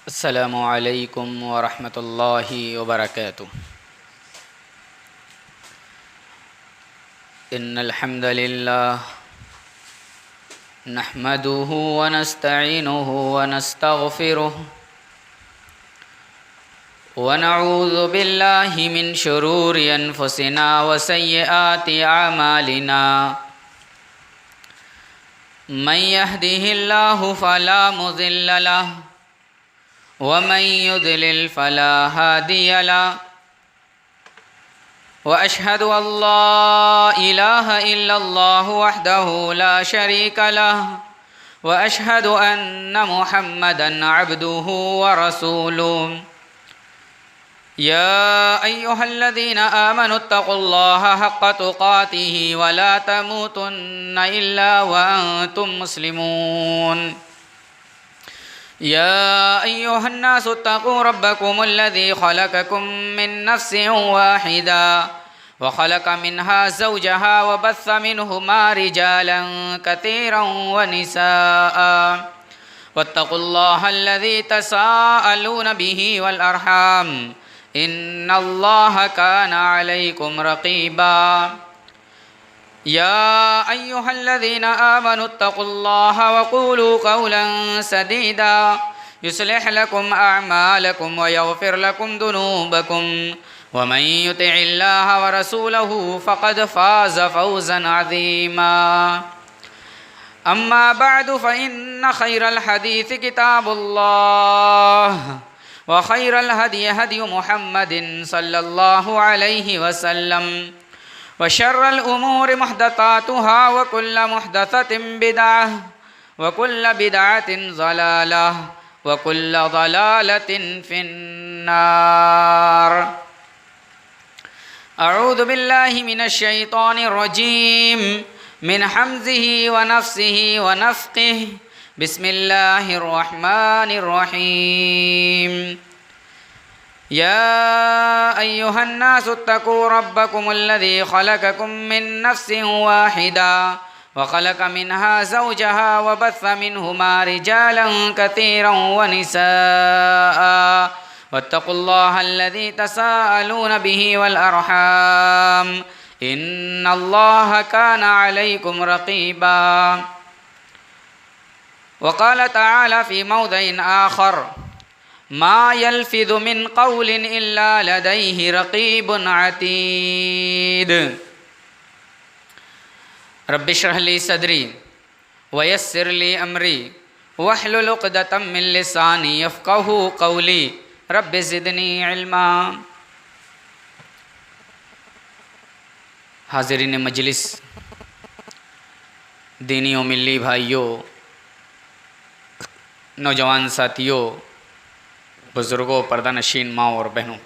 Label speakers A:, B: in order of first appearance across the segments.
A: السلام علیکم ورحمۃ اللہ وبرکاتہ۔ ان الحمد للہ نحمده ونستعینه ونستغفره ونعوذ باللہ من شرور انفسنا وسیئات اعمالنا من يهده الله فلا مضل له ومن يضلل فلا هادي له وأشهد أن لا إله إلا الله وحده لا شريك له وأشهد أن محمدا عبده ورسوله يا أيها الذين آمنوا اتقوا الله حق تقاته ولا تموتن إلا وأنتم مسلمون يا أيها الناس اتقوا ربكم الذي خلقكم من نفس واحدة وخلق منها زوجها وبث منهما رجالا كثيرا ونساء واتقوا الله الذي تساءلون به والأرحام إن الله كان عليكم رقيبا يا أيها الذين آمنوا اتقوا الله وقولوا قولا سديدا يصلح لكم أعمالكم ويغفر لكم ذنوبكم ومن يطع الله ورسوله فقد فاز فوزا عظيما أما بعد فإن خير الحديث كتاب الله وخير الهدي هدي محمد صلى الله عليه وسلم وشر الأمور محدثاتها وكل محدثة بدعة وكل بدعة ضلالة وكل ضلالة في النار أعوذ بالله من الشيطان الرجيم من حمزه ونفسه ونفقه بسم الله الرحمن الرحيم يا أيها الناس اتقوا ربكم الذي خلقكم من نفس واحدة وخلق منها زوجها وبث منهما رجالا كثيرا ونساء واتقوا الله الذي تساءلون به والأرحام إن الله كان عليكم رقيبا وقال تعالى في موضع آخر ما يلفظ من قول إلا لديه رقيب عتيد رب اشرح لي صدري ويسر لي أمري واحلل عقدة من لساني يفقهوا قولي رب زدني علما۔ حاضرین مجلس، دینی و ملی بھائیوں، نوجوان ساتھیوں، بزرگوں، پردہ نشین ماں اور بہنوں،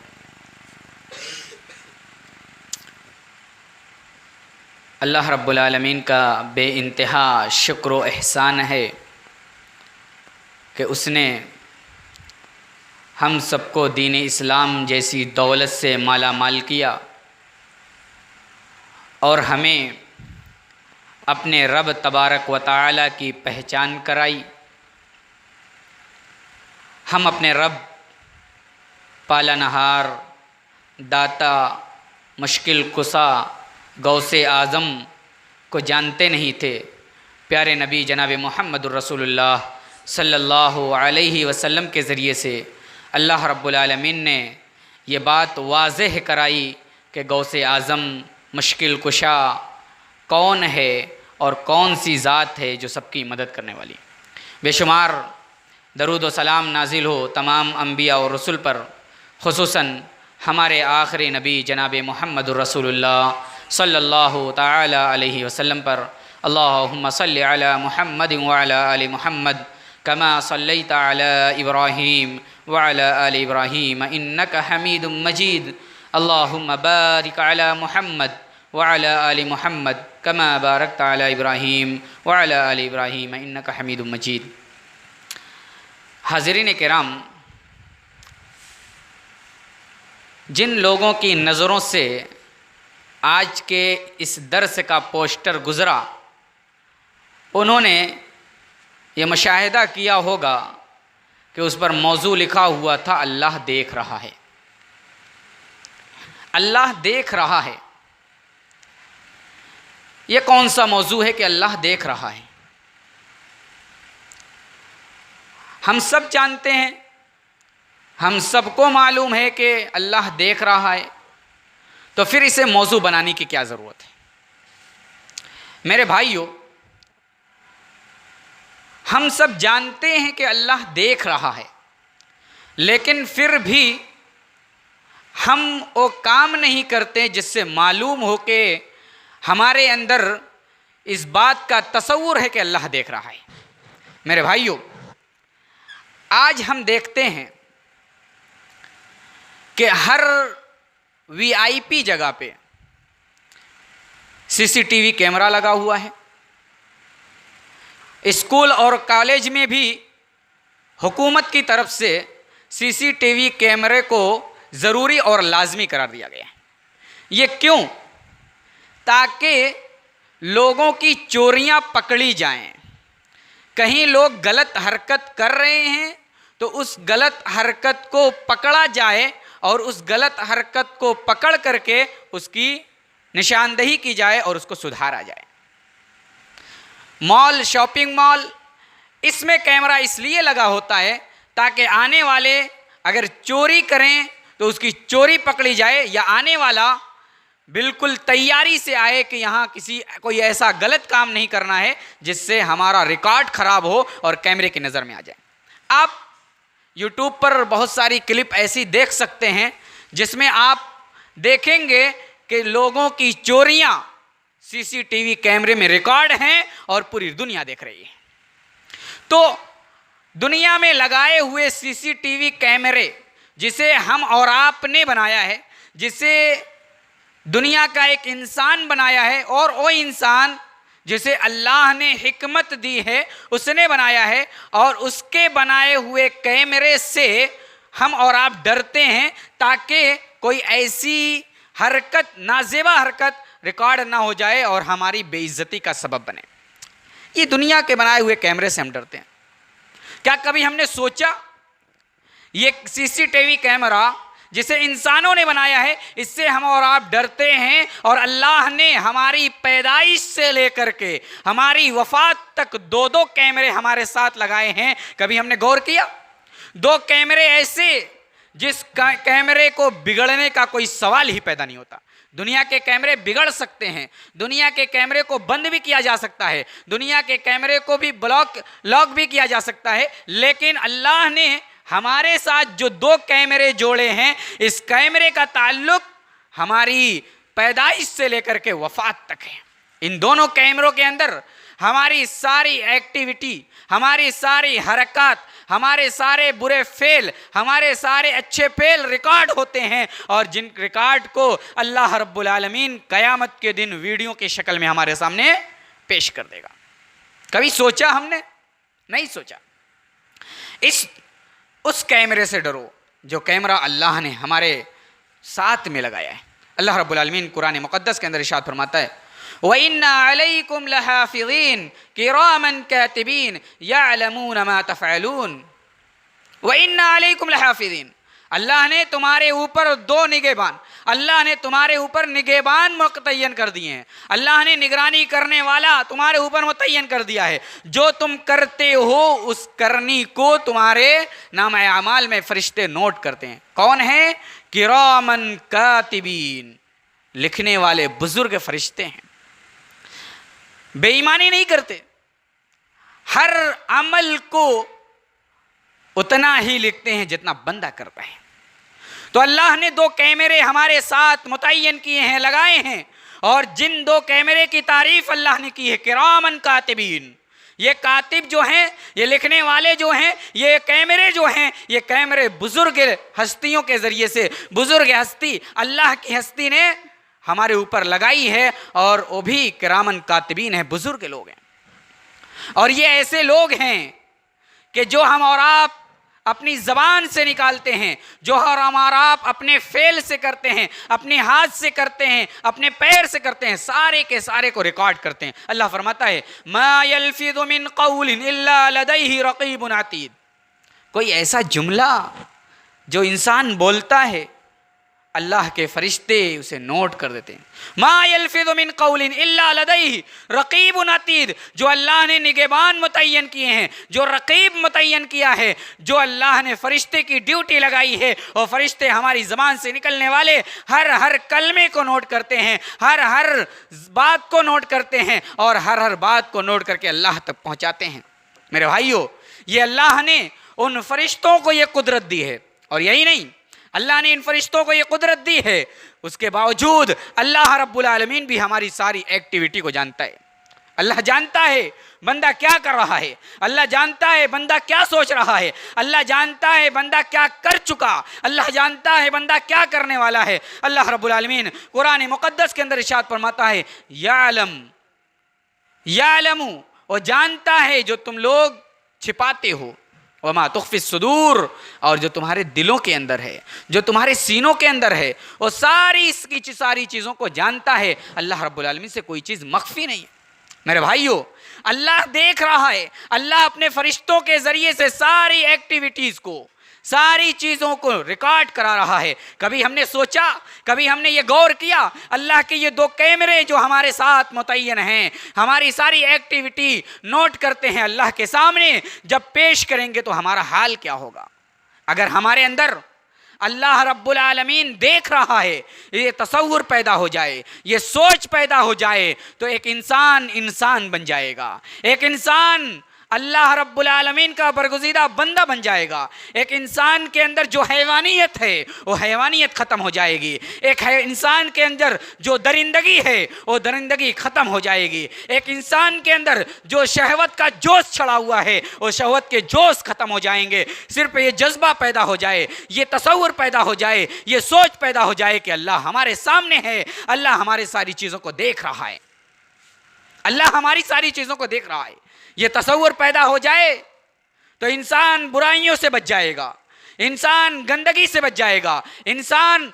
A: اللہ رب العالمین کا بے انتہا شکر و احسان ہے کہ اس نے ہم سب کو دین اسلام جیسی دولت سے مالا مال کیا اور ہمیں اپنے رب تبارک و تعالی کی پہچان کرائی۔ ہم اپنے رب پالنہار، داتا، مشکل کشا، غوث اعظم کو جانتے نہیں تھے۔ پیارے نبی جناب محمد الرسول اللہ صلی اللہ علیہ وسلم کے ذریعے سے اللہ رب العالمین نے یہ بات واضح کرائی کہ غوث اعظم، مشکل کشا کون ہے اور کون سی ذات ہے جو سب کی مدد کرنے والی۔ بے شمار درود و سلام نازل ہو تمام انبیاء اور رسل پر، خصوصاً ہمارے آخری نبی جناب محمد الرسول اللہ صلی اللہ تعالی علیہ وسلم پر۔ اللہم صلی علی محمد وعلی آل محمد کما صلیت علی ابراہیم وعلی آل ابراہیم انک حمید مجید۔ اللہم بارک علی محمد وعلی آل محمد کما بارکت علی ابراہیم وعلی آل ابراہیم انک حمید مجید۔ حاضرین کرام، جن لوگوں کی نظروں سے آج کے اس درس کا پوسٹر گزرا، انہوں نے یہ مشاہدہ کیا ہوگا کہ اس پر موضوع لکھا ہوا تھا اللہ دیکھ رہا ہے، اللہ دیکھ رہا ہے۔ یہ کون سا موضوع ہے کہ اللہ دیکھ رہا ہے؟ ہم سب جانتے ہیں، ہم سب کو معلوم ہے کہ اللہ دیکھ رہا ہے، تو پھر اسے موضوع بنانے کی کیا ضرورت ہے؟ میرے بھائیو، ہم سب جانتے ہیں کہ اللہ دیکھ رہا ہے، لیکن پھر بھی ہم وہ کام نہیں کرتے جس سے معلوم ہو کہ ہمارے اندر اس بات کا تصور ہے کہ اللہ دیکھ رہا ہے۔ میرے بھائیو، آج ہم دیکھتے ہیں کہ ہر وی آئی پی جگہ پہ سی سی ٹی وی کیمرہ لگا ہوا ہے۔ اسکول اور کالج میں بھی حکومت کی طرف سے سی سی ٹی وی کیمرے کو ضروری اور لازمی قرار دیا گیا ہے۔ یہ کیوں؟ تاکہ لوگوں کی چوریاں پکڑی جائیں۔ کہیں لوگ غلط حرکت کر رہے ہیں تو اس غلط حرکت کو پکڑا جائے، اور اس غلط حرکت کو پکڑ کر کے اس کی نشاندہی کی جائے اور اس کو سدھارا جائے۔ مال، شاپنگ مال، اس میں کیمرہ اس لیے لگا ہوتا ہے تاکہ آنے والے اگر چوری کریں تو اس کی چوری پکڑی جائے، یا آنے والا بالکل تیاری سے آئے کہ یہاں کوئی ایسا غلط کام نہیں کرنا ہے جس سے ہمارا ریکارڈ خراب ہو اور کیمرے کی نظر میں آ جائے۔ آپ یوٹیوب پر بہت ساری کلپ ایسی دیکھ سکتے ہیں جس میں آپ دیکھیں گے کہ لوگوں کی چوریاں سی سی ٹی وی کیمرے میں ریکارڈ ہیں اور پوری دنیا دیکھ رہی ہے۔ تو دنیا میں لگائے ہوئے سی سی ٹی وی کیمرے جسے ہم اور آپ نے بنایا ہے، جسے دنیا کا ایک انسان بنایا ہے، اور وہ انسان جسے اللہ نے حکمت دی ہے اس نے بنایا ہے، اور اس کے بنائے ہوئے کیمرے سے ہم اور آپ ڈرتے ہیں تاکہ کوئی ایسی حرکت، نازیبا حرکت ریکارڈ نہ ہو جائے اور ہماری بے عزتی کا سبب بنے۔ یہ دنیا کے بنائے ہوئے کیمرے سے ہم ڈرتے ہیں۔ کیا کبھی ہم نے سوچا یہ سی سی ٹی وی کیمرہ جسے انسانوں نے بنایا ہے، اس سے ہم اور آپ ڈرتے ہیں، اور اللہ نے ہماری پیدائش سے لے کر کے ہماری وفات تک دو دو کیمرے ہمارے ساتھ لگائے ہیں؟ کبھی ہم نے غور کیا؟ دو کیمرے ایسے جس کیمرے کو بگڑنے کا کوئی سوال ہی پیدا نہیں ہوتا۔ دنیا کے کیمرے بگڑ سکتے ہیں، دنیا کے کیمرے کو بند بھی کیا جا سکتا ہے، دنیا کے کیمرے کو بھی لاک بھی کیا جا سکتا ہے، لیکن اللہ نے ہمارے ساتھ جو دو کیمرے جوڑے ہیں، اس کیمرے کا تعلق ہماری پیدائش سے لے کر کے وفات تک ہے۔ ان دونوں کیمروں کے اندر ہماری ساری ایکٹیویٹی، ہماری ساری حرکات، ہمارے سارے برے فعل، ہمارے سارے اچھے فعل ریکارڈ ہوتے ہیں، اور جن ریکارڈ کو اللہ رب العالمین قیامت کے دن ویڈیو کی شکل میں ہمارے سامنے پیش کر دے گا۔ کبھی سوچا ہم نے؟ نہیں سوچا۔ اس کیمرے سے ڈرو جو کیمرہ اللہ نے ہمارے ساتھ میں لگایا ہے۔ اللہ رب العالمین قرآن مقدس کے اندر ارشاد فرماتا ہے وَإِنَّا عَلَيْكُمْ لَحَافِظِينَ كِرَامًا كَاتِبِينَ يَعْلَمُونَ مَا تَفْعَلُونَ۔ وَإِنَّا عَلَيْكُمْ لَحَافِظِينَ، اللہ نے تمہارے اوپر دو نگہبان، اللہ نے تمہارے اوپر نگہبان متعین کر دیے ہیں، اللہ نے نگرانی کرنے والا تمہارے اوپر متعین کر دیا ہے۔ جو تم کرتے ہو اس کرنی کو تمہارے نام اعمال میں فرشتے نوٹ کرتے ہیں۔ کون ہیں؟ کرامن کاتبین، لکھنے والے بزرگ فرشتے ہیں۔ بے ایمانی نہیں کرتے، ہر عمل کو اتنا ہی لکھتے ہیں جتنا بندہ کرتا ہے۔ تو اللہ نے دو کیمرے ہمارے ساتھ متعین کیے ہیں، لگائے ہیں، اور جن دو کیمرے کی تعریف اللہ نے کی ہے کرامن کاتبین۔ یہ کاتب جو ہیں، یہ لکھنے والے جو ہیں، یہ کیمرے جو ہیں، یہ کیمرے بزرگ ہستیوں کے ذریعے سے، بزرگ ہستی اللہ کی ہستی نے ہمارے اوپر لگائی ہے، اور وہ بھی کرامن کاتبین ہیں، بزرگ لوگ ہیں۔ اور یہ ایسے لوگ ہیں کہ جو ہم اور آپ اپنی زبان سے نکالتے ہیں، جو ہم اور آپ اپنے فعل سے کرتے ہیں، اپنے ہاتھ سے کرتے ہیں، اپنے پیر سے کرتے ہیں، سارے کے سارے کو ریکارڈ کرتے ہیں۔ اللہ فرماتا ہے ما یلفظ من قول الا لدیہ رقیب عتید، کوئی ایسا جملہ جو انسان بولتا ہے اللہ کے فرشتے اسے نوٹ کر دیتے ہیں. ما یلفظ من قول الا لدیہ رقیب عتید. جو اللہ نے نگہبان متعین کیے ہیں، جو رقیب متعین کیا ہے، جو اللہ نے فرشتے کی ڈیوٹی لگائی ہے، اور فرشتے ہماری زبان سے نکلنے والے ہر کلمے کو نوٹ کرتے ہیں، ہر بات کو نوٹ کرتے ہیں، اور ہر بات کو نوٹ کر کے اللہ تک پہنچاتے ہیں. میرے بھائیو، یہ اللہ نے ان فرشتوں کو یہ قدرت دی ہے. اور یہی نہیں، اللہ نے ان فرشتوں کو یہ قدرت دی ہے، اس کے باوجود اللہ رب العالمین بھی ہماری ساری ایکٹیویٹی کو جانتا ہے. اللہ جانتا ہے بندہ کیا کر رہا ہے، اللہ جانتا ہے بندہ کیا سوچ رہا ہے، اللہ جانتا ہے بندہ کیا کر چکا، اللہ جانتا ہے بندہ کیا کرنے والا ہے. اللہ رب العالمین قرآن مقدس کے اندر ارشاد فرماتا ہے یعلم، وہ جانتا ہے جو تم لوگ چھپاتے ہو، وما تخفی الصدور، اور جو تمہارے دلوں کے اندر ہے، جو تمہارے سینوں کے اندر ہے، وہ ساری چیزوں کو جانتا ہے. اللہ رب العالمین سے کوئی چیز مخفی نہیں ہے. میرے بھائیو، اللہ دیکھ رہا ہے، اللہ اپنے فرشتوں کے ذریعے سے ساری ایکٹیویٹیز کو، ساری چیزوں کو ریکارڈ کرا رہا ہے. کبھی ہم نے سوچا، کبھی ہم نے یہ غور کیا، اللہ کے یہ 2 کیمرے جو ہمارے ساتھ متعین ہیں، ہماری ساری ایکٹیویٹی نوٹ کرتے ہیں، اللہ کے سامنے جب پیش کریں گے تو ہمارا حال کیا ہوگا؟ اگر ہمارے اندر اللہ رب العالمین دیکھ رہا ہے، یہ تصور پیدا ہو جائے، یہ سوچ پیدا ہو جائے، تو ایک انسان بن جائے گا، ایک انسان اللہ رب العالمین کا برگزیدہ بندہ بن جائے گا. ایک انسان کے اندر جو حیوانیت ہے وہ حیوانیت ختم ہو جائے گی. ایک انسان کے اندر جو درندگی ہے وہ درندگی ختم ہو جائے گی. ایک انسان کے اندر جو شہوت کا جوش چڑھا ہوا ہے وہ شہوت کے جوش ختم ہو جائیں گے. صرف یہ جذبہ پیدا ہو جائے، یہ تصور پیدا ہو جائے، یہ سوچ پیدا ہو جائے کہ اللہ ہمارے سامنے ہے، اللہ ہماری ساری چیزوں کو دیکھ رہا ہے، اللہ ہماری ساری چیزوں کو دیکھ رہا ہے. یہ تصور پیدا ہو جائے تو انسان برائیوں سے بچ جائے گا، انسان گندگی سے بچ جائے گا، انسان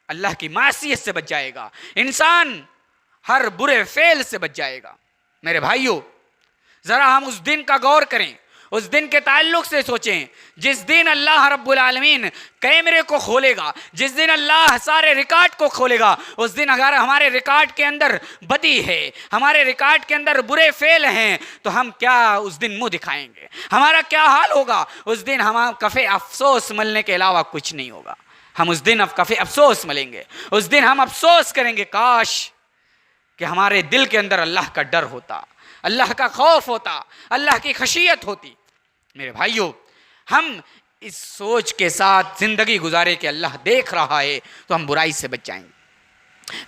A: اللہ کی معصیت سے بچ جائے گا، انسان ہر برے فعل سے بچ جائے گا. میرے بھائیو، ذرا ہم اس دن کا غور کریں، اس دن کے تعلق سے سوچیں جس دن اللہ رب العالمین کیمرے کو کھولے گا، جس دن اللہ سارے ریکارڈ کو کھولے گا. اس دن اگر ہمارے ریکارڈ کے اندر بدی ہے، ہمارے ریکارڈ کے اندر برے فعل ہیں، تو ہم کیا اس دن منہ دکھائیں گے؟ ہمارا کیا حال ہوگا؟ اس دن ہم کفے افسوس ملنے کے علاوہ کچھ نہیں ہوگا. ہم اس دن کفے افسوس ملیں گے، اس دن ہم افسوس کریں گے کاش کہ ہمارے دل کے اندر اللہ کا ڈر ہوتا، اللہ کا خوف ہوتا، اللہ کی خشیت ہوتی. میرے بھائیو، ہم اس سوچ کے ساتھ زندگی گزارے کہ اللہ دیکھ رہا ہے تو ہم برائی سے بچ جائیں گے.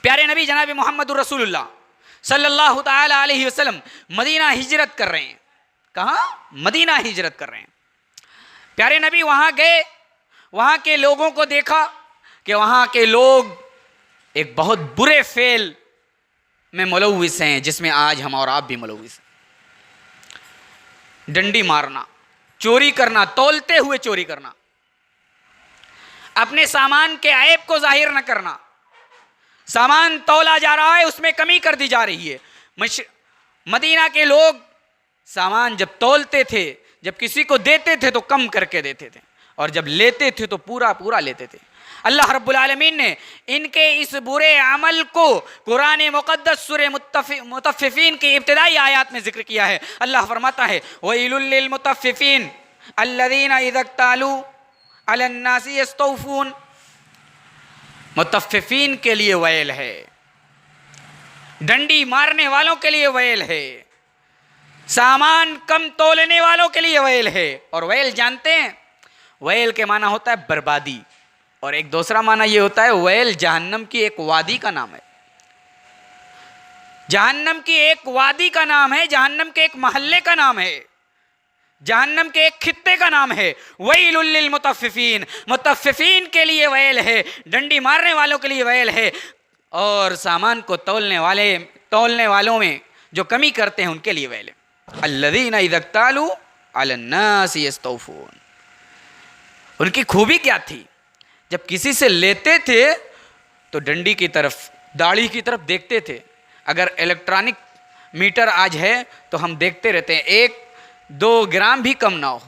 A: پیارے نبی جناب محمد الرسول اللہ صلی اللہ تعالی علیہ وسلم مدینہ ہجرت کر رہے ہیں. کہاں؟ مدینہ ہجرت کر رہے ہیں. پیارے نبی وہاں گئے، وہاں کے لوگوں کو دیکھا کہ وہاں کے لوگ ایک بہت برے فعل میں ملوث ہیں، جس میں آج ہم اور آپ بھی ملوث ہیں. ڈنڈی مارنا، چوری کرنا، تولتے ہوئے چوری کرنا، اپنے سامان کے عیب کو ظاہر نہ کرنا. سامان تولا جا رہا ہے، اس میں کمی کر دی جا رہی ہے. مدینہ کے لوگ سامان جب تولتے تھے، جب کسی کو دیتے تھے تو کم کر کے دیتے تھے، اور جب لیتے تھے تو پورا لیتے تھے. اللہ رب العالمین نے ان کے اس برے عمل کو قرآن مقدس سورہ مطففین کی ابتدائی آیات میں ذکر کیا ہے. اللہ فرماتا ہے وَيْلٌ لِّلْمُطَفِّفِينَ الَّذِينَ إِذَا اكْتَالُوا عَلَى النَّاسِ يَسْتَوْفُونَ. مطففین کے لیے ویل ہے، ڈنڈی مارنے والوں کے لیے ویل ہے، سامان کم تولنے والوں کے لیے ویل ہے. اور ویل جانتے ہیں؟ ویل کے معنی ہوتا ہے بربادی، اور ایک دوسرا معنی یہ ہوتا ہے ویل جہنم کی ایک وادی کا نام ہے. جہنم کی ایک وادی کا نام ہے، جہنم کے ایک محلے کا نام ہے، جہنم کے ایک خطے کا نام ہے. ویل للمطففین، مطففین کے لیے ویل ہے، ڈنڈی مارنے والوں کے لیے ویل ہے، اور سامان کو تولنے والوں میں جو کمی کرتے ہیں ان کے لیے ویل ہے. الذین اذا اکتالوا علی الناس یستوفون. ان کی خوبی کیا تھی؟ جب کسی سے لیتے تھے تو ڈنڈی کی طرف، داڑھی کی طرف دیکھتے تھے. اگر الیکٹرانک میٹر آج ہے تو ہم دیکھتے رہتے ہیں 1-2 گرام بھی کم نہ ہو.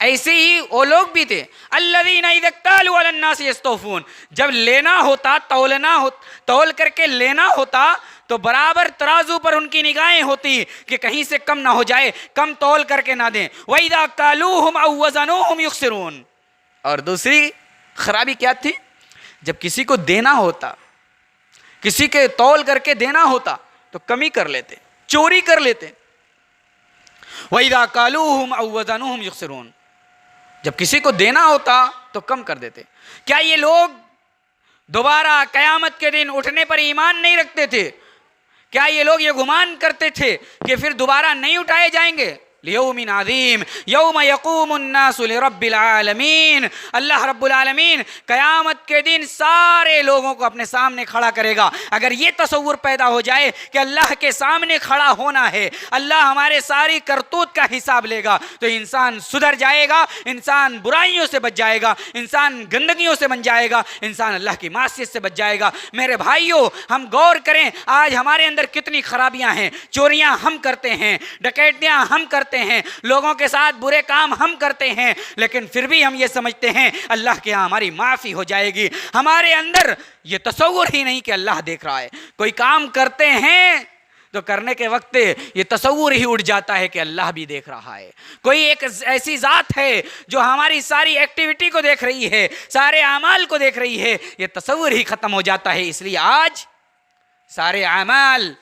A: ایسے ہی وہ لوگ بھی تھے الذین اذا اکتالوا علی الناس یستوفون، جب لینا ہوتا تول کر کے لینا ہوتا تو برابر ترازو پر ان کی نگاہیں ہوتی کہ کہیں سے کم نہ ہو جائے، کم تول کر کے نہ دیں۔ وَإِذَا كَالُوهُمْ أَوْ وَزَنُوهُمْ يُخْسِرُونَ۔ اور دوسری خرابی کیا تھی؟ جب کسی کو دینا ہوتا، کسی کے تول کر کے دینا ہوتا تو کمی کر لیتے، چوری کر لیتے۔ وَإِذَا كَالُوهُمْ أَوْ وَزَنُوهُمْ يُخْسِرُونَ، جب کسی کو دینا ہوتا تو کم کر دیتے۔ کیا یہ لوگ دوبارہ قیامت کے دن اٹھنے پر ایمان نہیں رکھتے تھے؟ کیا یہ لوگ یہ گمان کرتے تھے کہ پھر دوبارہ نہیں اٹھائے جائیں گے؟ لیوم عظیم یوم یقوم الناس لرب العالمین، اللہ رب العالمین قیامت کے دن سارے لوگوں کو اپنے سامنے کھڑا کرے گا۔ اگر یہ تصور پیدا ہو جائے کہ اللہ کے سامنے کھڑا ہونا ہے، اللہ ہمارے ساری کرتوت کا حساب لے گا، تو انسان سدھر جائے گا، انسان برائیوں سے بچ جائے گا، انسان گندگیوں سے بچ جائے گا، انسان اللہ کی معصیت سے بچ جائے گا۔ میرے بھائیوں، ہم غور کریں آج ہمارے اندر کتنی خرابیاں ہیں۔ چوریاں ہم کرتے ہیں، ڈکیتیاں ہم کرتے ہیں، لوگوں کے ساتھ برے کام ہم کرتے ہیں، لیکن پھر بھی ہم یہ سمجھتے ہیں اللہ کے ہاں ہماری معافی ہو جائے گی۔ ہمارے اندر یہ تصور ہی نہیں کہ اللہ دیکھ رہا ہے۔ کوئی کام کرتے ہیں تو کرنے کے وقت یہ تصور ہی اٹھ جاتا ہے کہ اللہ بھی دیکھ رہا ہے۔ کوئی ایک ایسی ذات ہے جو ہماری ساری ایکٹیویٹی کو دیکھ رہی ہے، سارے اعمال کو دیکھ رہی ہے، یہ تصور ہی ختم ہو جاتا ہے۔ اس لیے آج سارے اعمال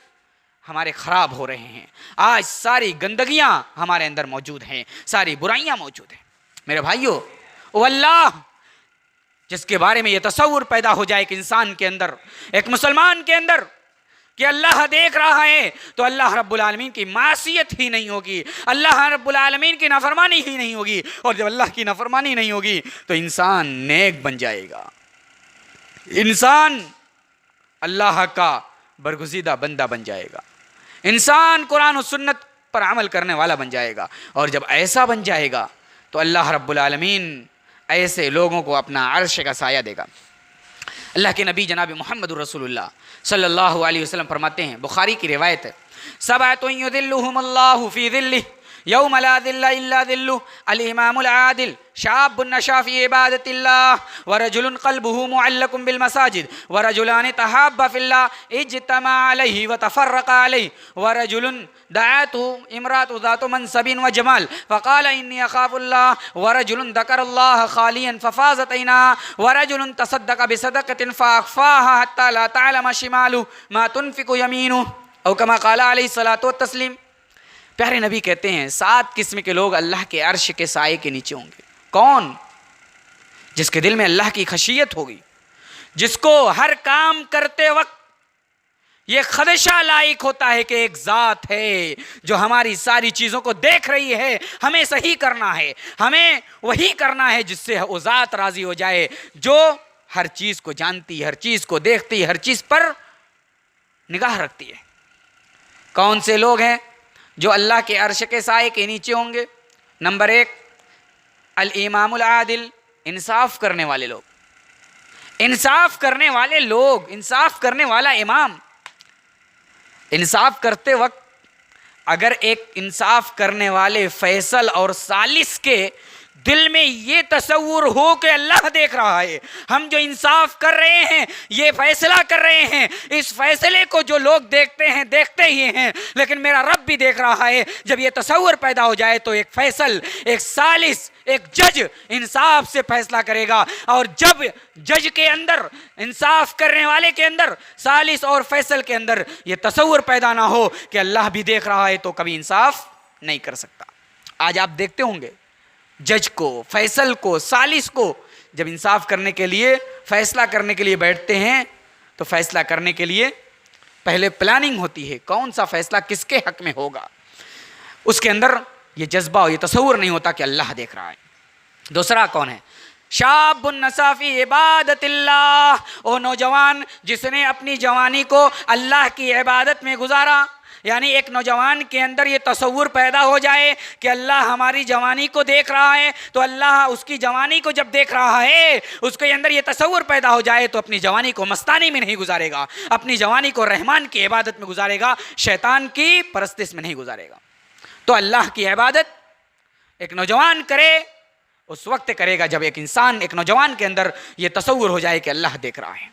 A: ہمارے خراب ہو رہے ہیں، آج ساری گندگیاں ہمارے اندر موجود ہیں، ساری برائیاں موجود ہیں۔ میرے بھائیوں، وہ اللہ جس کے بارے میں یہ تصور پیدا ہو جائے کہ انسان کے اندر، ایک مسلمان کے اندر، کہ اللہ دیکھ رہا ہے، تو اللہ رب العالمین کی معصیت ہی نہیں ہوگی، اللہ رب العالمین کی نافرمانی ہی نہیں ہوگی، اور جب اللہ کی نافرمانی نہیں ہوگی تو انسان نیک بن جائے گا، انسان اللہ کا برگزیدہ بندہ بن جائے گا، انسان قرآن و سنت پر عمل کرنے والا بن جائے گا۔ اور جب ایسا بن جائے گا تو اللہ رب العالمین ایسے لوگوں کو اپنا عرش کا سایہ دے گا۔ اللہ کے نبی جناب محمد رسول اللہ صلی اللہ علیہ وسلم فرماتے ہیں، بخاری کی روایت ہے، سبعۃ یظلھم اللہ فی ظلہ یوم لا ظل الا ظلہ، الامام العادل، شاب نشا فی عبادت اللہ، ورجل قلبہ معلق بالمساجد، ورجلان تحابا فی اللہ اجتمع علیہ وتفرق علیہ، ورجل دعته امرأة ذات منصب وجمال فقال انی اخاف اللہ، ورجل ذکر اللہ خالیا ففاضت عیناہ، ورجل تصدق بصدقۃ فاخفاها حتى لا تعلم شماله ما تنفق یمینہ، او کما قال علیہ الصلاۃ والتسلیم۔ پیارے نبی کہتے ہیں 7 قسم کے لوگ اللہ کے عرش کے سائے کے نیچے ہوں گے۔ کون؟ جس کے دل میں اللہ کی خشیت ہوگی، جس کو ہر کام کرتے وقت یہ خدشہ لائق ہوتا ہے کہ ایک ذات ہے جو ہماری ساری چیزوں کو دیکھ رہی ہے، ہمیں صحیح کرنا ہے، ہمیں وہی کرنا ہے جس سے وہ ذات راضی ہو جائے، جو ہر چیز کو جانتی، ہر چیز کو دیکھتی، ہر چیز پر نگاہ رکھتی ہے۔ کون سے لوگ ہیں جو اللہ کے عرش کے سائے کے نیچے ہوں گے؟ نمبر 1، الامام العادل، انصاف کرنے والے لوگ، انصاف کرنے والے لوگ، انصاف کرنے والا امام۔ انصاف کرتے وقت اگر ایک انصاف کرنے والے فیصل اور ثالث کے دل میں یہ تصور ہو کہ اللہ دیکھ رہا ہے، ہم جو انصاف کر رہے ہیں، یہ فیصلہ کر رہے ہیں، اس فیصلے کو جو لوگ دیکھتے ہیں دیکھتے ہی ہیں، لیکن میرا رب بھی دیکھ رہا ہے، جب یہ تصور پیدا ہو جائے تو ایک فیصل، ایک ثالث، ایک جج انصاف سے فیصلہ کرے گا۔ اور جب جج کے اندر، انصاف کرنے والے کے اندر، ثالث اور فیصل کے اندر یہ تصور پیدا نہ ہو کہ اللہ بھی دیکھ رہا ہے، تو کبھی انصاف نہیں کر سکتا۔ آج آپ دیکھتے ہوں گے جج کو، فیصل کو، ثالث کو جب انصاف کرنے کے لیے، فیصلہ کرنے کے لیے بیٹھتے ہیں تو فیصلہ کرنے کے لیے پہلے پلاننگ ہوتی ہے، کون سا فیصلہ کس کے حق میں ہوگا۔ اس کے اندر یہ جذبہ اور یہ تصور نہیں ہوتا کہ اللہ دیکھ رہا ہے۔ دوسرا کون ہے؟ شاب نشا فی عبادت اللہ، وہ نوجوان جس نے اپنی جوانی کو اللہ کی عبادت میں گزارا۔ یعنی ایک نوجوان کے اندر یہ تصور پیدا ہو جائے کہ اللہ ہماری جوانی کو دیکھ رہا ہے، تو اللہ اس کی جوانی کو جب دیکھ رہا ہے، اس کے اندر یہ تصور پیدا ہو جائے تو اپنی جوانی کو مستانی میں نہیں گزارے گا، اپنی جوانی کو رحمان کی عبادت میں گزارے گا، شیطان کی پرستش میں نہیں گزارے گا۔ تو اللہ کی عبادت ایک نوجوان کرے اس وقت کرے گا جب ایک انسان، ایک نوجوان کے اندر یہ تصور ہو جائے کہ اللہ دیکھ رہا ہے۔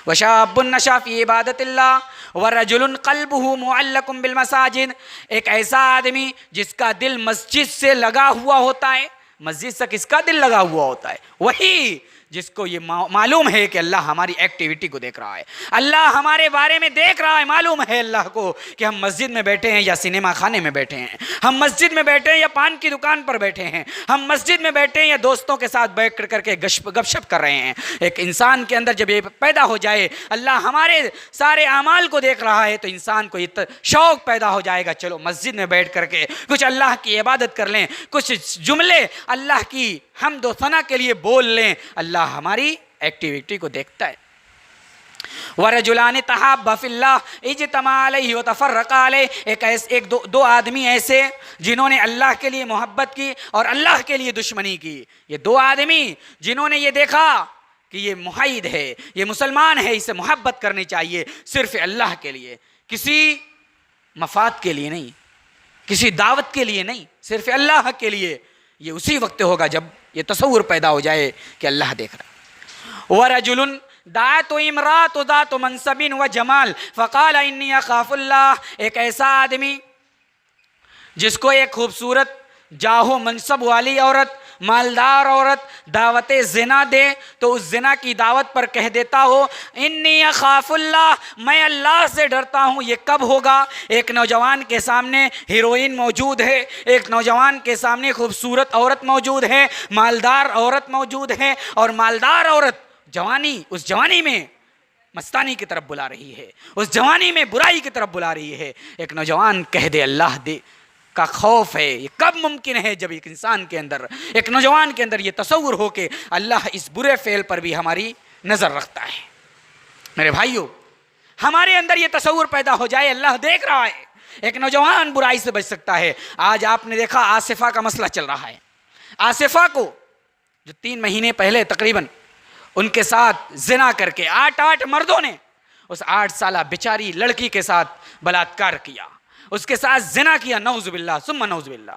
A: وَشَابٌ نَشَأَ فِي عِبَادَةِ اللَّهِ وَرَجُلٌ قَلْبُهُ مُعَلَّقٌ بِالْمَسَاجِدِ، ایک ایسا آدمی جس کا دل مسجد سے لگا ہوا ہوتا ہے۔ مسجد سے کس کا دل لگا ہوا ہوتا ہے؟ وہی جس کو یہ معلوم ہے کہ اللہ ہماری ایکٹیویٹی کو دیکھ رہا ہے، اللہ ہمارے بارے میں دیکھ رہا ہے۔ معلوم ہے اللہ کو کہ ہم مسجد میں بیٹھے ہیں یا سنیما خانے میں بیٹھے ہیں، ہم مسجد میں بیٹھے ہیں یا پان کی دکان پر بیٹھے ہیں، ہم مسجد میں بیٹھے ہیں یا دوستوں کے ساتھ بیٹھ کر کے گپ شپ کر رہے ہیں۔ ایک انسان کے اندر جب یہ پیدا ہو جائے اللہ ہمارے سارے اعمال کو دیکھ رہا ہے، تو انسان کو یہ شوق پیدا ہو جائے گا، چلو مسجد میں بیٹھ کر کے کچھ اللہ کی عبادت کر لیں، کچھ جملے اللہ کی حمد و ثنا کے لیے بول لیں۔ اللہ ہماری ایکٹیویٹی کو دیکھتا ہے۔ وَرَجُلَانِ تَحَابَّا فِي اللَّهِ اجْتَمَعَا عَلَيْهِ وَتَفَرَّقَا عَلَيْهِ، دو آدمی ایسے جنہوں نے اللہ کے لیے محبت کی اور اللہ کے لیے دشمنی کی۔ یہ دو آدمی جنہوں نے یہ دیکھا کہ یہ محاید ہے، یہ مسلمان ہے، اسے محبت کرنی چاہیے صرف اللہ کے لیے، کسی مفاد کے لیے نہیں، کسی دعوت کے لیے نہیں، صرف اللہ کے لیے۔ یہ اسی وقت ہوگا جب یہ تصور پیدا ہو جائے کہ اللہ دیکھ رہا ہے۔ وَرَجُلٌ دَعَتْهُ امْرَأَةٌ ذَاتُ مَنْصَبٍ وَجَمَالٍ فَقَالَ إِنِّي أَخَافُ اللَّهَ، ایک ایسا آدمی جس کو ایک خوبصورت جاہ و منصب والی عورت، مالدار عورت دعوت زنا دے تو اس زنا کی دعوت پر کہہ دیتا ہو انی اخاف اللہ، میں اللہ سے ڈرتا ہوں۔ یہ کب ہوگا؟ ایک نوجوان کے سامنے ہیروئن موجود ہے، ایک نوجوان کے سامنے خوبصورت عورت موجود ہے، مالدار عورت موجود ہے، اور مالدار عورت جوانی، اس جوانی میں مستانی کی طرف بلا رہی ہے، اس جوانی میں برائی کی طرف بلا رہی ہے۔ ایک نوجوان کہہ دے اللہ دے کا خوف ہے، یہ کب ممکن ہے؟ جب ایک انسان کے اندر، ایک نوجوان کے اندر یہ تصور ہو کہ اللہ اس برے فعل پر بھی ہماری نظر رکھتا ہے۔ میرے بھائیوں، ہمارے اندر یہ تصور پیدا ہو جائے اللہ دیکھ رہا ہے، ایک نوجوان برائی سے بچ سکتا ہے۔ آج آپ نے دیکھا آصفہ کا مسئلہ چل رہا ہے۔ آصفہ کو جو 3 مہینے پہلے تقریباً ان کے ساتھ زنا کر کے 8 مردوں نے اس 8 سالہ بیچاری لڑکی کے ساتھ بلاತ್ಕಾರ کیا، اس کے ساتھ زنا کیا، نعوذ باللہ ثم نعوذ باللہ۔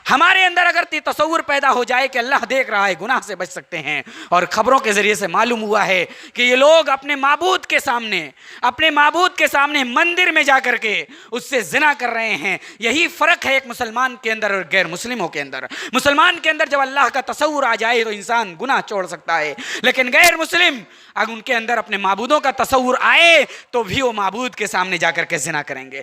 A: ہمارے اندر اگر تصور پیدا ہو جائے کہ اللہ دیکھ رہا ہے، گناہ سے بچ سکتے ہیں۔ اور خبروں کے ذریعے سے معلوم ہوا ہے کہ یہ لوگ اپنے معبود کے سامنے مندر میں جا کر کے اس سے زنا کر رہے ہیں۔ یہی فرق ہے ایک مسلمان کے اندر اور غیر مسلموں کے اندر۔ مسلمان کے اندر جب اللہ کا تصور آ جائے تو انسان گناہ چھوڑ سکتا ہے، لیکن غیر مسلم اگر ان کے اندر اپنے معبودوں کا تصور آئے تو بھی وہ معبود کے سامنے جا کر کے زنا کریں گے،